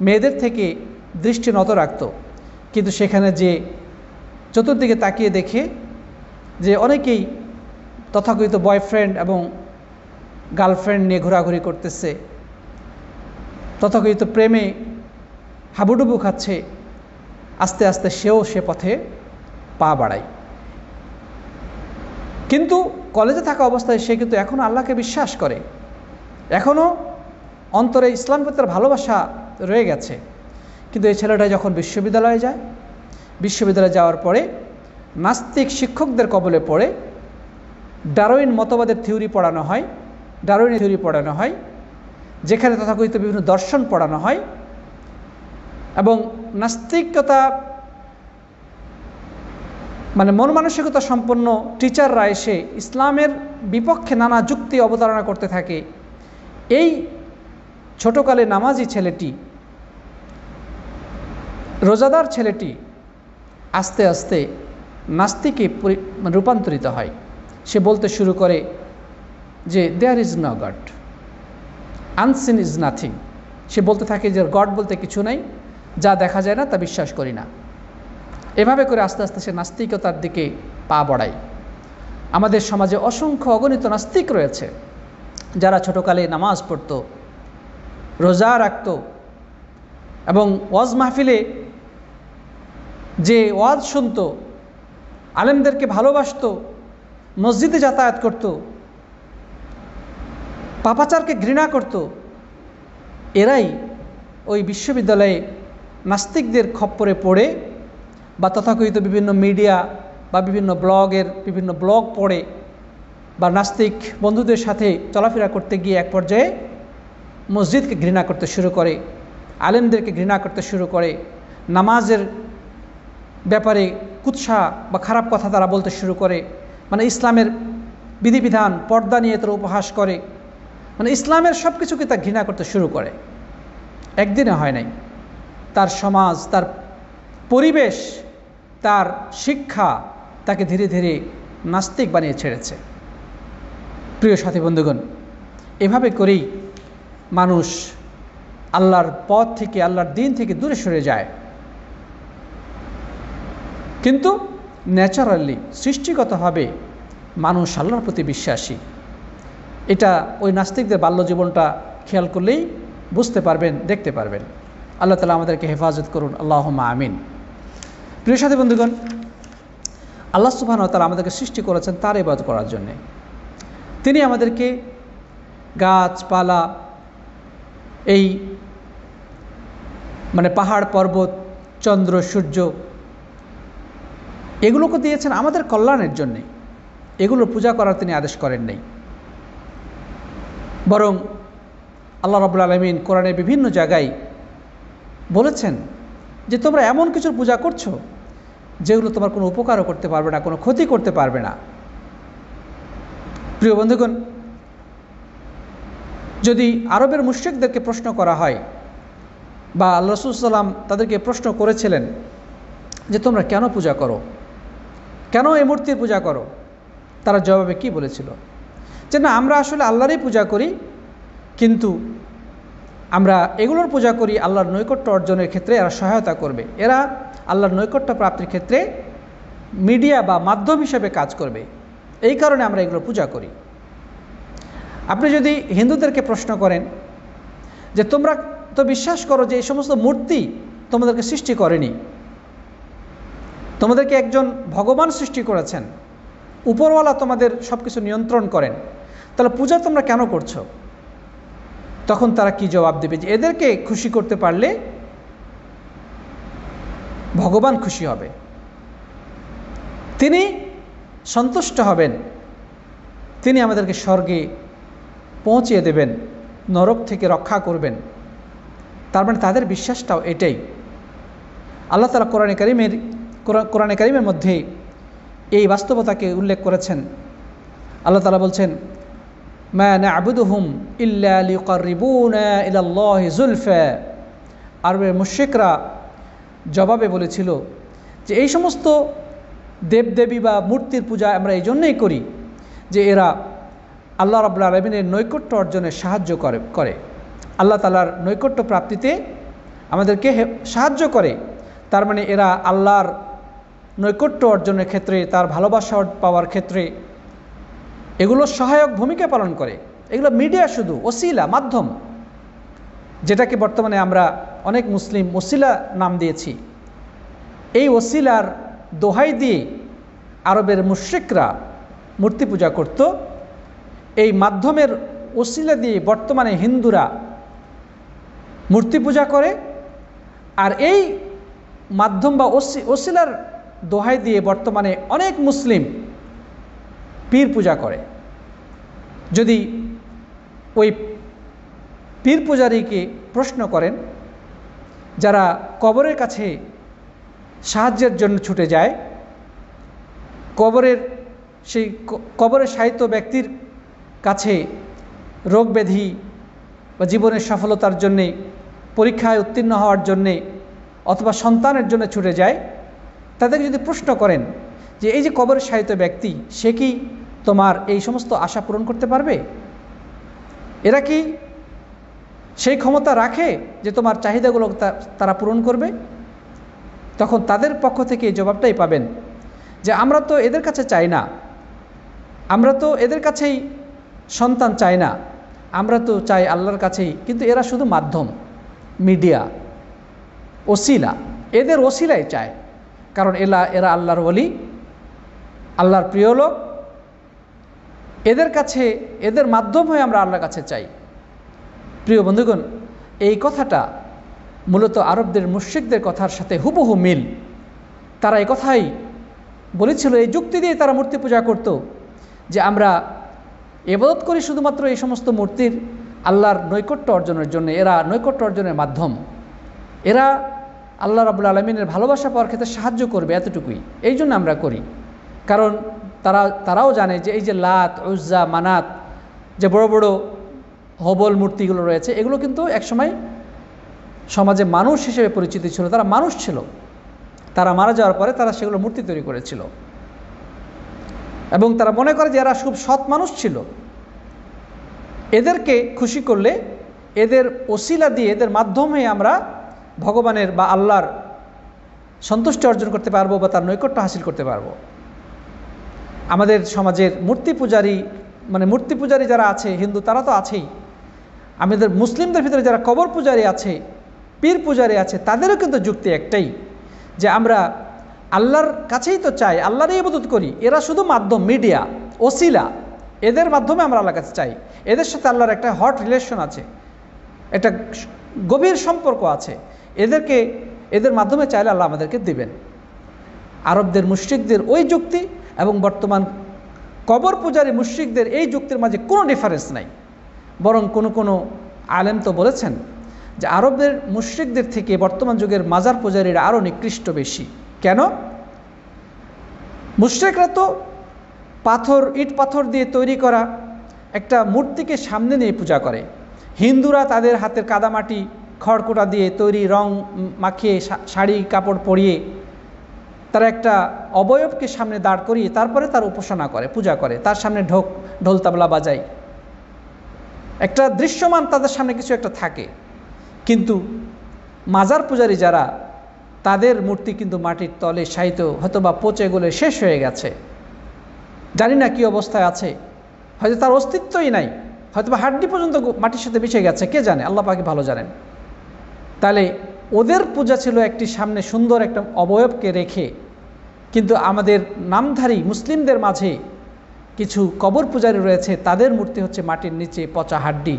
মেয়েদের থেকে দৃষ্টি নত রাখত, কিন্তু সেখানে যে চতুর্দিকে তাকিয়ে দেখে যে অনেকেই তথাকথিত বয়ফ্রেন্ড এবং গার্লফ্রেন্ড নিয়ে ঘোরাঘুরি করতেছে, তথাকথিত প্রেমে হাবুডুবু খাচ্ছে, আস্তে আস্তে সেও সে পথে পা বাড়ায়। কিন্তু কলেজে থাকা অবস্থায় সে কিন্তু এখনও আল্লাহকে বিশ্বাস করে, এখনও অন্তরে ইসলাম প্রতি তার ভালোবাসা রয়ে গেছে। কিন্তু এই ছেলেটা যখন বিশ্ববিদ্যালয়ে যায়, বিশ্ববিদ্যালয়ে যাওয়ার পরে নাস্তিক শিক্ষকদের কবলে পড়ে ডারউইন মতবাদের থিওরি পড়ানো হয়, ডারউইনের থিওরি পড়ানো হয়, যেখানে তথাকথিত বিভিন্ন দর্শন পড়ানো হয়, এবং নাস্তিকতা মানে মন মানসিকতা সম্পন্ন টিচাররা এসে ইসলামের বিপক্ষে নানা যুক্তি অবতারণা করতে থাকে। এই ছোটকালে নামাজি ছেলেটি, রোজাদার ছেলেটি আস্তে আস্তে নাস্তিকে রূপান্তরিত হয়। সে বলতে শুরু করে যে there is no god, unseen is nothing. সে বলতে থাকে যে গড বলতে কিছু নাই, যা দেখা যায় না তা বিশ্বাস করি না। এভাবে করে আস্তে আস্তে সে নাস্তিকতার দিকে পা বাড়ায়। আমাদের সমাজে অসংখ্য অগণিত নাস্তিক রয়েছে যারা ছোটকালে নামাজ পড়ত, রোজা রাখত, এবং ওয়াজ মাহফিলে যে ওয়াজ শুনত, আলেমদেরকে ভালোবাসত, মসজিদে যাতায়াত করত, পাপাচারকে ঘৃণা করত, এরাই ওই বিশ্ববিদ্যালয়ে নাস্তিকদের খপ্পরে পড়ে বা তথাকথিত বিভিন্ন মিডিয়া বা বিভিন্ন ব্লগের বিভিন্ন ব্লগ পড়ে বা নাস্তিক বন্ধুদের সাথে চলাফেরা করতে গিয়ে এক পর্যায়ে মসজিদকে ঘৃণা করতে শুরু করে, আলেমদেরকে ঘৃণা করতে শুরু করে, নামাজের ব্যাপারে কুৎসা বা খারাপ কথা তারা বলতে শুরু করে, মানে ইসলামের বিধিবিধান পর্দা নিয়ে তারা উপহাস করে, মানে ইসলামের সব কিছুকে তা ঘৃণা করতে শুরু করে। একদিনে হয় নাই, তার সমাজ, তার পরিবেশ, তার শিক্ষা তাকে ধীরে ধীরে নাস্তিক বানিয়ে ছেড়েছে। প্রিয় সাথী বন্ধুগণ, এভাবে করেই মানুষ আল্লাহর পথ থেকে, আল্লাহর দিন থেকে দূরে সরে যায়। কিন্তু ন্যাচারালি, সৃষ্টিগতভাবে মানুষ আল্লাহর প্রতি বিশ্বাসী। এটা ওই নাস্তিকদের বাল্যজীবনটা খেয়াল করলেই বুঝতে পারবেন, দেখতে পারবেন। আল্লাহ তাআলা আমাদেরকে হেফাজত করুন, আল্লাহুম্মা আমিন। প্রিয় সাথী বন্ধুগণ, আল্লাহ সুবহানাহু ওয়া তাআলা আমাদেরকে সৃষ্টি করেছেন তার ইবাদত করার জন্যে। তিনি আমাদেরকে গাছপালা, এই মানে পাহাড় পর্বত, চন্দ্র সূর্য, এগুলোকে দিয়েছেন আমাদের কল্যাণের জন্যে। এগুলো পূজা করার তিনি আদেশ করেন নাই। বরং আল্লাহ রাব্বুল আলামিন কোরআনের বিভিন্ন জায়গায় বলেছেন যে তোমরা এমন কিছুর পূজা করছো যেগুলো তোমার কোনো উপকারও করতে পারবে না, কোনো ক্ষতি করতে পারবে না। প্রিয় বন্ধুগণ, যদি আরবের মুশরিকদেরকে প্রশ্ন করা হয় বা আল্লাহ রাসূল সাল্লাল্লাহু আলাইহি ওয়াসাল্লাম তাদেরকে প্রশ্ন করেছিলেন যে তোমরা কেন পূজা করো, কেন এই মূর্তির পূজা করো, তারা জবাবে কি বলেছিল? যে না, আমরা আসলে আল্লাহরই পূজা করি, কিন্তু আমরা এগুলোর পূজা করি আল্লাহর নৈকট্য অর্জনের ক্ষেত্রে এরা সহায়তা করবে, এরা আল্লাহর নৈকট্য প্রাপ্তির ক্ষেত্রে মিডিয়া বা মাধ্যম হিসেবে কাজ করবে, এই কারণে আমরা এগুলো পূজা করি। আপনি যদি হিন্দুদেরকে প্রশ্ন করেন যে তোমরা তো বিশ্বাস করো যে এই সমস্ত মূর্তি তোমাদেরকে সৃষ্টি করেনি, তোমাদেরকে একজন ভগবান সৃষ্টি করেছেন, উপরওয়ালা তোমাদের সব কিছু নিয়ন্ত্রণ করেন, তাহলে পূজা তোমরা কেন করছো? তখন তারা কি জবাব দেবে? যে এদেরকে খুশি করতে পারলে ভগবান খুশি হবে, তিনি সন্তুষ্ট হবেন, তিনি আমাদেরকে স্বর্গে পৌঁছিয়ে দেবেন, নরক থেকে রক্ষা করবেন। তার মানে তাদের বিশ্বাসটাও এটাই। আল্লাহ তাআলা কোরআনে কারীমের মধ্যে এই বাস্তবতাকে উল্লেখ করেছেন। আল্লাহ তাআলা বলছেন, মা না'বুদুহুম ইল্লা লিয়ুকাররিবুনা ইলাল্লাহি যুলফা। আরবের মুশরিকরা জবাবে বলেছিল যে এই সমস্ত দেবদেবী বা মূর্তির পূজা আমরা এই জন্যই করি যে এরা আল্লাহ রাব্বুল আলামিনের নৈকট্য অর্জনে সাহায্য করে, আল্লাহ তাআলার নৈকট্য প্রাপ্তিতে আমাদেরকে সাহায্য করে। তার মানে এরা আল্লাহর নৈকট্য অর্জনের ক্ষেত্রে, তার ভালোবাসা পাওয়ার ক্ষেত্রে এগুলো সহায়ক ভূমিকা পালন করে। এগুলো মিডিয়া, শুধু ওসিলা, মাধ্যম, যেটাকে বর্তমানে আমরা অনেক মুসলিম ওসিলা নাম দিয়েছি। এই ওসিলার দোহাই দিয়ে আরবের মুশরিকরা মূর্তি পূজা করত। এই মাধ্যমের ওসিলা দিয়ে বর্তমানে হিন্দুরা মূর্তি পূজা করে, আর এই মাধ্যম বা ওসিলার দোহাই দিয়ে বর্তমানে অনেক মুসলিম পীর পূজা করে। যদি ওই পীর পূজারীকে প্রশ্ন করেন, যারা কবরের কাছে সাহায্যের জন্য ছুটে যায়, সেই কবরে শায়িত ব্যক্তির কাছে রোগ ব্যাধি বা জীবনের সফলতার জন্যে, পরীক্ষায় উত্তীর্ণ হওয়ার জন্যে অথবা সন্তানের জন্য ছুটে যায়, তাদেরকে যদি প্রশ্ন করেন যে এই যে কবরে শায়িত ব্যক্তি, সে কি তোমার এই সমস্ত আশা পূরণ করতে পারবে? এরা কি সেই ক্ষমতা রাখে যে তোমার চাহিদাগুলো তারা পূরণ করবে? তখন তাদের পক্ষ থেকে এই জবাবটাই পাবেন যে আমরা তো এদের কাছে চাই না, আমরা তো এদের কাছেই সন্তান চাই না, আমরা তো চাই আল্লাহর কাছেই, কিন্তু এরা শুধু মাধ্যম, মিডিয়া, ওসিলা, এদের ওসিলাই চায়। কারণ এরা আল্লাহর ওলি, আল্লাহর প্রিয় লোক, এদের কাছে, এদের মাধ্যম হয়ে আমরা আল্লাহর কাছে চাই। প্রিয় বন্ধুগণ, এই কথাটা মূলত আরবদের মুশরিকদের কথার সাথে হুবহু মিল। তারা এই কথাই বলেছিল, এই যুক্তি দিয়ে তারা মূর্তি পূজা করত যে আমরা ইবাদত করি শুধুমাত্র এই সমস্ত মূর্তির আল্লাহর নৈকট্য অর্জনের জন্য, এরা নৈকট্য অর্জনের মাধ্যম, এরা আল্লাহ রাব্বুল আলামিনের ভালোবাসা পাওয়ার ক্ষেত্রে সাহায্য করবে, এতটুকুই, এই জন্য আমরা করি। কারণ তারাও জানে যে এই যে লাত, উজ্জা, মানাত, যে বড় বড় হবল মূর্তিগুলো রয়েছে, এগুলো কিন্তু একসময় সমাজে মানুষ হিসেবে পরিচিত ছিল, তারা মানুষ ছিল, তারা মারা যাওয়ার পরে তারা সেগুলো মূর্তি তৈরি করেছিল এবং তারা মনে করে যে এরা খুব সৎ মানুষ ছিল। এদেরকে খুশি করলে, এদের ওসিলা দিয়ে, এদের মাধ্যমে আমরা ভগবানের বা আল্লাহর সন্তুষ্টি অর্জন করতে পারবো বা তার নৈকট্য হাসিল করতে পারবো। আমাদের সমাজের মূর্তি পূজারী যারা আছে হিন্দু, তারা তো আছেই। আমাদের মুসলিমদের ভিতরে যারা কবর পূজারী আছে, পীর পূজারী আছে, তাদেরও কিন্তু যুক্তি একটাই যে আমরা আল্লাহর কাছেই তো চাই, আল্লাহরই ইবাদত করি, এরা শুধু মাধ্যম, মিডিয়া, ওসিলা, এদের মাধ্যমে আমরা আল্লাহর কাছে চাই। এদের সাথে আল্লাহর একটা হট রিলেশন আছে, একটা গভীর সম্পর্ক আছে, এদের মাধ্যমে চাইলে আল্লাহ আমাদেরকে দিবেন। আরবদের মুশরিকদের ওই যুক্তি এবং বর্তমান কবর পূজারী মুশরিকদের এই যুক্তির মাঝে কোনো ডিফারেন্স নাই। বরং কোনো আলেম তো বলেছেন যে আরবের মুশরিকদের থেকে বর্তমান যুগের মাজার পূজারীরা আরও নিকৃষ্ট বেশি। কেন? মুশরিকরা তো ইট পাথর দিয়ে তৈরি করা একটা মূর্তিকে সামনে নিয়ে পূজা করে। হিন্দুরা তাদের হাতের কাদামাটি খড়কুটা দিয়ে তৈরি রং মাখিয়ে শাড়ি কাপড় পরিয়ে তারা একটা অবয়বকে সামনে দাঁড় করিয়ে তারপরে তার উপাসনা করে, পূজা করে, তার সামনে ঢোল তাবলা বাজায়, একটা দৃশ্যমান তাদের সামনে কিছু একটা থাকে। কিন্তু মাজার পূজারী যারা, তাদের মূর্তি কিন্তু মাটির তলে শায়িত, হয়তো বা পচে গলে শেষ হয়ে গেছে, জানি না কি অবস্থায় আছে, হয়তো তার অস্তিত্বই নাই, হয়তো বা হাড্ডি পর্যন্ত মাটির সাথে মিশে গেছে, কে জানে, আল্লাহ পাকে ভালো জানেন। তাহলে ওদের পূজা ছিল একটি সামনে সুন্দর একটা অবয়বকে রেখে। কিন্তু আমাদের নামধারী মুসলিমদের মাঝে কিছু কবর পূজারী রয়েছে, তাদের মূর্তি হচ্ছে মাটির নিচে পচা হাড্ডি,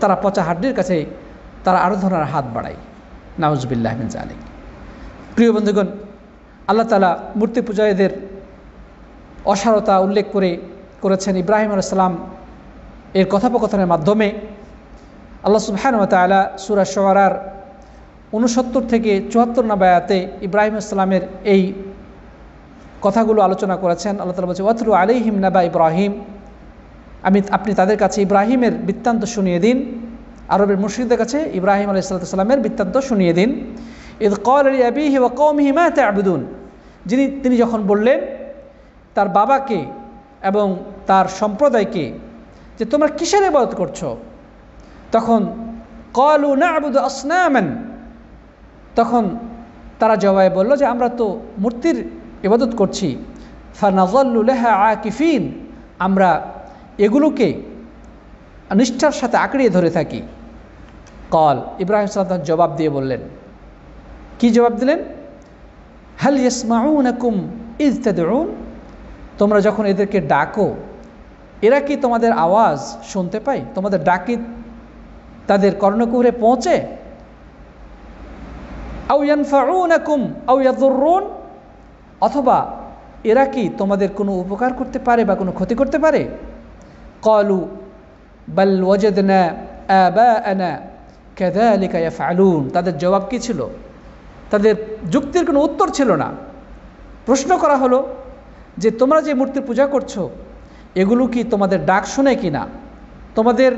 তারা পচা হাড্ডির কাছে তারা আরাধনার হাত বাড়ায়। নাউজুবিল্লাহ মিন যালিক। প্রিয় বন্ধুগণ, আল্লাহ তাআলা মূর্তি পূজারীদের অসারতা উল্লেখ করেছেন ইব্রাহিম আলাইহিস সালাম এর কথোপকথনের মাধ্যমে। আল্লাহ সুবহানাহু ওয়া তাআলা সূরা শুআরার ৬৯ থেকে ৭৪ নম্বর আয়াতে ইব্রাহিম আলাইহিস সালামের এই কথাগুলো আলোচনা করেছেন। আল্লাহ তাআলা বলছেন, ওয়াতলু আলাইহিম নাবা ইব্রাহিম, আপনি তাদের কাছে ইব্রাহিমের বৃত্তান্ত শুনিয়ে দিন, আরবের মুশরিকদের কাছে ইব্রাহিম আলাইহিস সালামের বৃত্তান্ত শুনিয়ে দিন। ইয ক্বালা লিআবিহি ওয়া কওমিহি মা তা'বুদুন, তিনি যখন বললেন তার বাবাকে এবং তার সম্প্রদায়কে যে তোমরা কিসের ইবাদত করছো, তখন ক্বালু না'বুদু আসনামান, তখন তারা জবাবে বলল যে আমরা তো মূর্তির ইবাদত করছি। ফানাযাল্লু লাহা আকিফিন, আমরা এগুলোকে নিষ্ঠার সাথে আঁকড়িয়ে ধরে থাকি। কল, ইব্রাহিম সাল্লাল্লাহু আলাইহি জবাব দিয়ে বললেন, কি জবাব দিলেন? হাল ইয়াসমাউনাকুম ইয তাদউন, তোমরা যখন এদেরকে ডাকো এরা কি তোমাদের আওয়াজ শুনতে পায়? তোমাদের ডাকি তাদের কর্ণকুহরে পৌঁছে? আও ইয়ানফাউনাকুম আও ইয়াদুররুন, অথবা এরা কি তোমাদের কোনো উপকার করতে পারে বা কোনো ক্ষতি করতে পারে? ক্বালু বাল ওয়াজাদনা আবাআনা কাযালিকা ইয়াফআলুন, তাদের জবাব কি ছিল? তাদের যুক্তির কোনো উত্তর ছিল না। প্রশ্ন করা হলো যে তোমরা যে মূর্তির পূজা করছো এগুলো কি তোমাদের ডাক শুনে কিনা, তোমাদের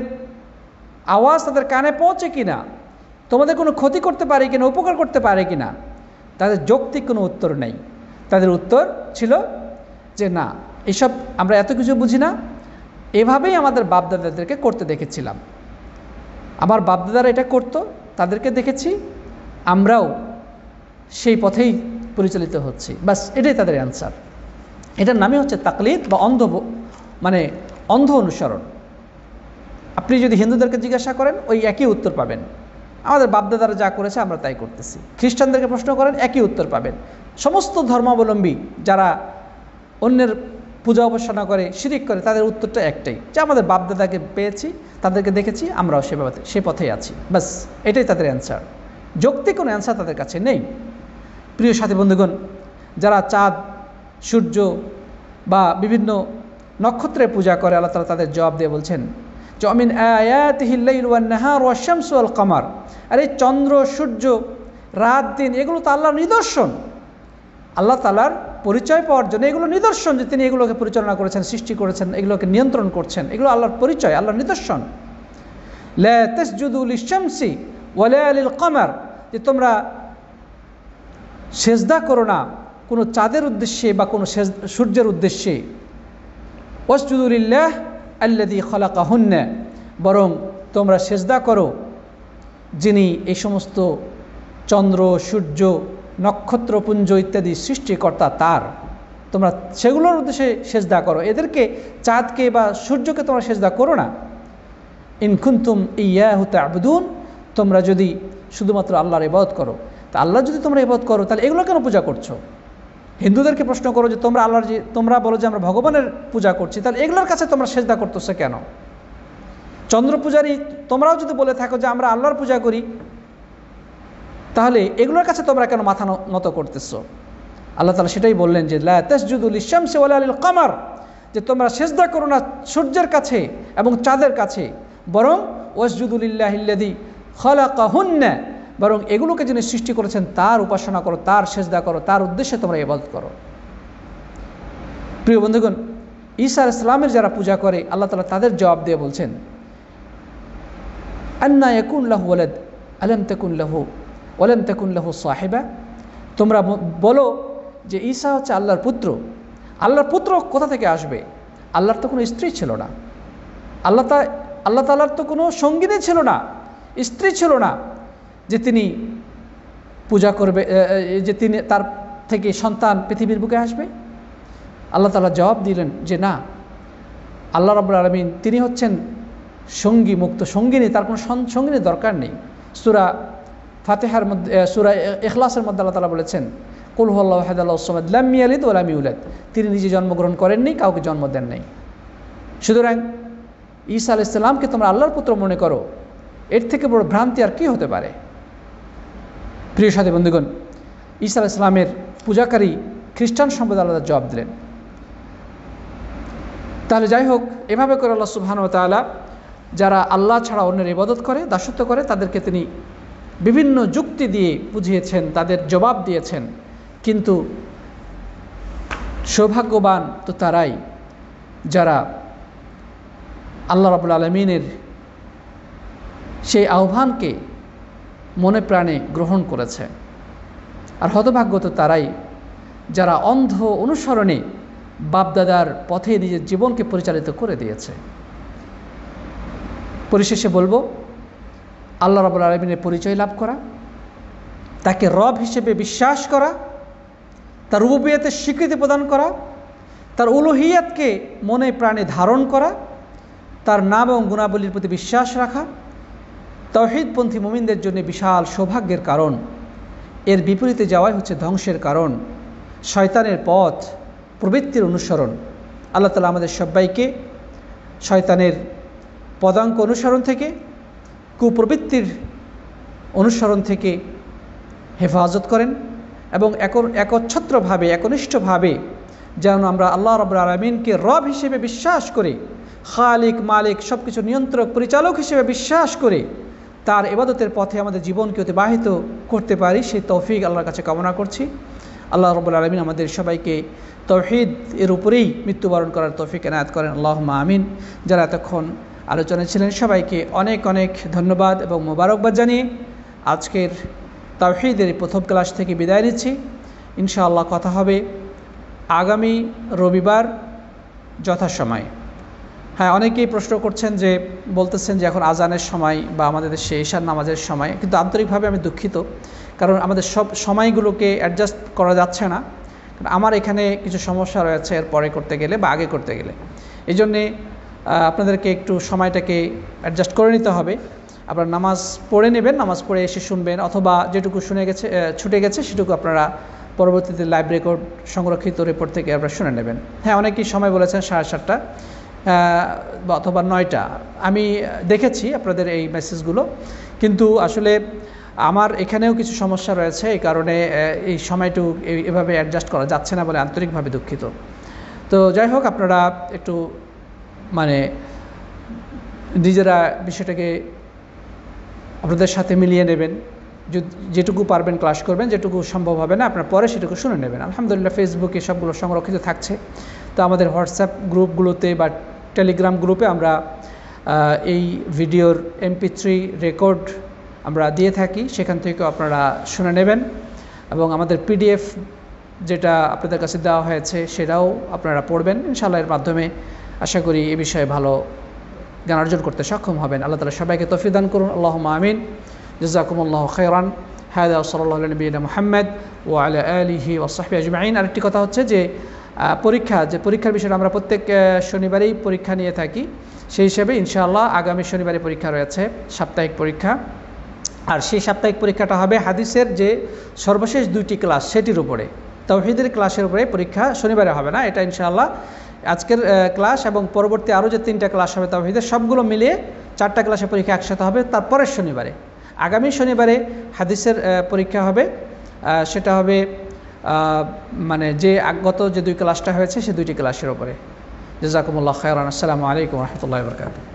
আওয়াজ তাদের কানে পৌঁছে কিনা, তোমাদের কোনো ক্ষতি করতে পারে কিনা, উপকার করতে পারে কিনা? তাদের যৌক্তিক কোনো উত্তর নেই। তাদের উত্তর ছিল যে না, এসব আমরা এত কিছু বুঝি না, এভাবেই আমাদের বাপদাদাদেরকে করতে দেখেছিলাম, আমার বাপদাদারা এটা করত, তাদেরকে দেখেছি, আমরাও সেই পথেই পরিচালিত হচ্ছি। বাস, এটাই তাদের অ্যান্সার। এটার নামই হচ্ছে তাকলিদ বা অন্ধ অনুসরণ। আপনি যদি হিন্দুদেরকে জিজ্ঞাসা করেন ওই একই উত্তর পাবেন, আমাদের বাপদাদারা যা করেছে আমরা তাই করতেছি। খ্রিস্টানদেরকে প্রশ্ন করেন একই উত্তর পাবেন। সমস্ত ধর্মাবলম্বী যারা অন্যের পূজা উপাসনা করে, শিরিক করে, তাদের উত্তরটা একটাই, যে আমাদের বাপদাদাকে পেয়েছি, তাদেরকে দেখেছি, আমরাও সে পথেই আছি। বাস, এটাই তাদের অ্যান্সার। যৌক্তিক কোনো অ্যান্সার তাদের কাছে নেই। প্রিয় সাথী বন্ধুগণ, যারা চাঁদ, সূর্য বা বিভিন্ন নক্ষত্রের পূজা করে, আল্লাহ তাআলা তাদের জবাব দিয়ে বলছেন যে মিন আয়াতিহিল লাইল ওয়ান নাহার ওয়াশ শামসু ওয়াল কমার, আর এই চন্দ্র, সূর্য, রাত, দিন, এগুলো তো আল্লাহর নিদর্শন। আল্লাহ তাআলার পরিচয় পাওয়ার জন্য এগুলো নিদর্শন, যে তিনি এগুলোকে পরিচালনা করেছেন, সৃষ্টি করেছেন, এগুলোকে নিয়ন্ত্রণ করছেন, এগুলো আল্লাহর পরিচয়, আল্লাহর নিদর্শন। লা তাসজুদু লিশ-শামসি ওয়ালা লিল কমার, যে তোমরা সেজদা করো না কোনো চাঁদের উদ্দেশ্যে বা কোনো সূর্যের উদ্দেশ্যে। ওয়াসজুদু লিল্লাহ আল্লাযী খালাকাহুন্না, বরং তোমরা সেজদা করো যিনি এই সমস্ত চন্দ্র, সূর্য, নক্ষত্রপুঞ্জ ইত্যাদি সৃষ্টিকর্তা, তার তোমরা সেগুলোর উদ্দেশ্যে সেজদা করো, এদেরকে চাঁদকে বা সূর্যকে তোমরা সেজদা করো না। ইন কুনতুম ইয়াহু তা'বুদুন, তোমরা যদি শুধুমাত্র আল্লাহর ইবাদত করো, তা আল্লাহ যদি তোমরা ইবাদত করো তাহলে এগুলো কেন পূজা করছো? হিন্দুদেরকে প্রশ্ন করো যে তোমরা বলো যে আমরা ভগবানের পূজা করছি, তাহলে এগুলোর কাছে তোমরা সেজদা করতেছো কেন? চন্দ্র পূজারী তোমরাও যদি বলে থাকো যে আমরা আল্লাহর পূজা করি, তাহলে এগুলোর কাছে তোমরা কেন মাথা নত করতেছো? আল্লাহ তাআলা সেটাই বললেন যে লা তাসজুদু লিশ-শামসি ওয়ালা লিল কমার, যে তোমরা সেজদা করো না সূর্যের কাছে এবং চাঁদের কাছে, বরং ওয়াসজুদু লিল্লাহিল্লাযী খালাকাহুন্না, বরং এগুলোকে যিনি সৃষ্টি করেছেন তার উপাসনা করো, তার সেজদা করো, তার উদ্দেশ্যে তোমরা ইবাদত করো। প্রিয় বন্ধুগণ, ঈসা আলাইহিস সালামের যারা পূজা করে আল্লাহ তাআলা তাদের জবাব দিয়ে বলছেন, আন্না ইয়াকুন লাহু ওয়ালাদ আলাম তাকুন লাহু ওয়ালাম তাকুন লাহু সাহিবা। তোমরা বলো যে ঈসা হচ্ছে আল্লাহর পুত্র। আল্লাহর পুত্র কোথা থেকে আসবে? আল্লাহর তো কোনো স্ত্রী ছিল না, আল্লাহ তাআলার তো কোনো সঙ্গিনী ছিল না, স্ত্রী ছিল না যে তিনি পূজা করবে, যে তিনি তার থেকে সন্তান পৃথিবীর বুকে আসবে। আল্লাহ তাআলা জবাব দিলেন যে না, আল্লাহ রাব্বুল আলামিন তিনি হচ্ছেন সঙ্গী মুক্ত, সঙ্গিনী, তার কোনো সঙ্গিনীর দরকার নেই। সূরা ফাতিহার মধ্যে, সূরা ইখলাসের মধ্যে আল্লাহ তাআলা বলেছেন, কুল হুয়াল্লাহু আহাদ আল্লাহুস সামাদ লাম ইয়ালিদ ওয়া লাম ইউলাদ, তিনি নিজে জন্মগ্রহণ করেননি, কাউকে জন্ম দেন নাই। সুতরাং ঈসা আলাইহিস সালামকে তোমরা আল্লাহর পুত্র মনে করো, এর থেকে বড় ভ্রান্তি আর কি হতে পারে? প্রিয় সাথী বন্ধুগণ, ঈসা আলাইহিস সালামের পূজাকারী খ্রিস্টান সম্প্রদায় আলাদা জবাব দিলেন। তাহলে যাই হোক, এভাবে করে আল্লাহ সুবহানাহু ওয়া তাআলা যারা আল্লাহ ছাড়া অন্যের ইবাদত করে, দাসত্ব করে, তাদেরকে তিনি বিভিন্ন যুক্তি দিয়ে বুঝিয়েছেন, তাদের জবাব দিয়েছেন। কিন্তু সৌভাগ্যবান তো তারাই যারা আল্লাহ রাব্বুল আলামিনের সেই আহ্বানকে মনে প্রাণে গ্রহণ করেছে। আর হতভাগ্য তো তারাই যারা অন্ধ অনুসরণে বাপদাদার পথে নিজের জীবনকে পরিচালিত করে দিয়েছে। পরিশেষে বলবো, আল্লাহ রাব্বুল আলামিনের পরিচয় লাভ করা, তাকে রব হিসেবে বিশ্বাস করা, তার রুবুবিয়তের স্বীকৃতি প্রদান করা, তার উলুহিয়াতকে মনে প্রাণে ধারণ করা, তার নাম এবং গুণাবলীর প্রতি বিশ্বাস রাখা তাওহীদপন্থী মুমিনদের জন্য বিশাল সৌভাগ্যের কারণ। এর বিপরীতে যাওয়াই হচ্ছে ধ্বংসের কারণ, শয়তানের পথ, প্রবৃত্তির অনুসরণ। আল্লাহ তাআলা আমাদের সবাইকে শয়তানের পদাঙ্ক অনুসরণ থেকে, কুপ্রবৃত্তির অনুসরণ থেকে হেফাজত করেন এবং একচ্ছত্রভাবে, একনিষ্ঠভাবে যেন আমরা আল্লাহ রাব্বুল আলামিনকে রব হিসেবে বিশ্বাস করে, খালিক, মালিক, সব কিছু নিয়ন্ত্রক, পরিচালক হিসেবে বিশ্বাস করে তার ইবাদতের পথে আমাদের জীবনকে অতিবাহিত করতে পারি, সেই তৌফিক আল্লাহর কাছে কামনা করছি। আল্লাহ রাব্বুল আলামিন আমাদের সবাইকে তাওহীদ এর উপরেই মৃত্যুবরণ করার তৌফিক এনায়েত করেন, আল্লাহুম্মা আমিন। যারা এতক্ষণ আলোচনায় ছিলেন সবাইকে অনেক অনেক ধন্যবাদ এবং মোবারকবাদ জানিয়ে আজকের তাওহীদের প্রথম ক্লাস থেকে বিদায় নিচ্ছি। ইনশাআল্লাহ কথা হবে আগামী রবিবার যথাসময়ে। হ্যাঁ, অনেকেই প্রশ্ন করছেন যে, বলতেছেন যে এখন আজানের সময় বা আমাদের দেশে ঈশার নামাজের সময়, কিন্তু আন্তরিকভাবে আমি দুঃখিত, কারণ আমাদের সব সময়গুলোকে অ্যাডজাস্ট করা যাচ্ছে না। আমার এখানে কিছু সমস্যা রয়েছে এর পরে করতে গেলে বা আগে করতে গেলে, এই জন্যে আপনাদেরকে একটু সময়টাকে অ্যাডজাস্ট করে নিতে হবে। আপনারা নামাজ পড়ে নেবেন, নামাজ পড়ে এসে শুনবেন, অথবা যেটুকু ছুটে গেছে সেটুকু আপনারা পরবর্তীতে লাইভ রেকর্ড সংরক্ষিত রিপোর্ট থেকে আপনারা শুনে নেবেন। হ্যাঁ, অনেকেই সময় বলেছেন 7:30 বা অথবা 9টা। আমি দেখেছি আপনাদের এই মেসেজগুলো, কিন্তু আসলে আমার এখানেও কিছু সমস্যা রয়েছে, এই কারণে এই সময়টু এভাবে অ্যাডজাস্ট করা যাচ্ছে না বলে আন্তরিকভাবে দুঃখিত। তো যাই হোক, আপনারা একটু নিজেরা বিষয়টাকে আপনাদের সাথে মিলিয়ে নেবেন, যেটুকু পারবেন ক্লাস করবেন, যেটুকু সম্ভব হবে না আপনার পরে সেটুকু শুনে নেবেন। আলহামদুলিল্লাহ ফেসবুকে সবগুলো সংরক্ষিত থাকছে। তো আমাদের হোয়াটসঅ্যাপ গ্রুপগুলোতে বা টেলিগ্রাম গ্রুপে আমরা এই ভিডিওর MP3 রেকর্ড আমরা দিয়ে থাকি, সেখান থেকেও আপনারা শুনে নেবেন। এবং আমাদের PDF যেটা আপনাদের কাছে দেওয়া হয়েছে সেটাও আপনারা পড়বেন। ইনশাআল্লাহ এর মাধ্যমে আশা করি এ বিষয়ে ভালো জ্ঞান অর্জন করতে সক্ষম হবেন। আল্লাহ তাআলা সবাইকে তৌফিক দান করুন, আল্লাহুম্মা আমিন। জাযাকুমুল্লাহু খাইরান। হাদা সাল্লাল্লাহু আলা নবিয়িনা মুহাম্মদ ওয়া আলা আলিহি ওয়া সাহবিহি আজমাইন। আরেকটি কথা হচ্ছে যে পরীক্ষার বিষয়টা আমরা প্রত্যেক শনিবারেই পরীক্ষা নিয়ে থাকি, সেই হিসেবে ইনশাআল্লাহ আগামী শনিবারে পরীক্ষা রয়েছে, সাপ্তাহিক পরীক্ষা। আর সেই সাপ্তাহিক পরীক্ষাটা হবে হাদিসের যে সর্বশেষ 2টি ক্লাস সেটির উপরে, তাওহীদের ক্লাসের উপরে পরীক্ষা শনিবারে হবে না। এটা ইনশাআল্লাহ আজকের ক্লাস এবং পরবর্তী আরও যে 3টা ক্লাস হবে তাওহীদের, সবগুলো মিলিয়ে 4টা ক্লাসে পরীক্ষা একসাথে হবে। তারপরের শনিবারে, আগামী শনিবারে হাদিসের পরীক্ষা হবে। সেটা হবে যে গত যে 2 ক্লাসটা হয়েছে সেই 2টি ক্লাসের উপরে। জাযাকুমুল্লাহু খাইরান। আসসালামু আলাইকুম ওয়া রাহমাতুল্লাহি ওয়া বারাকাতুহু।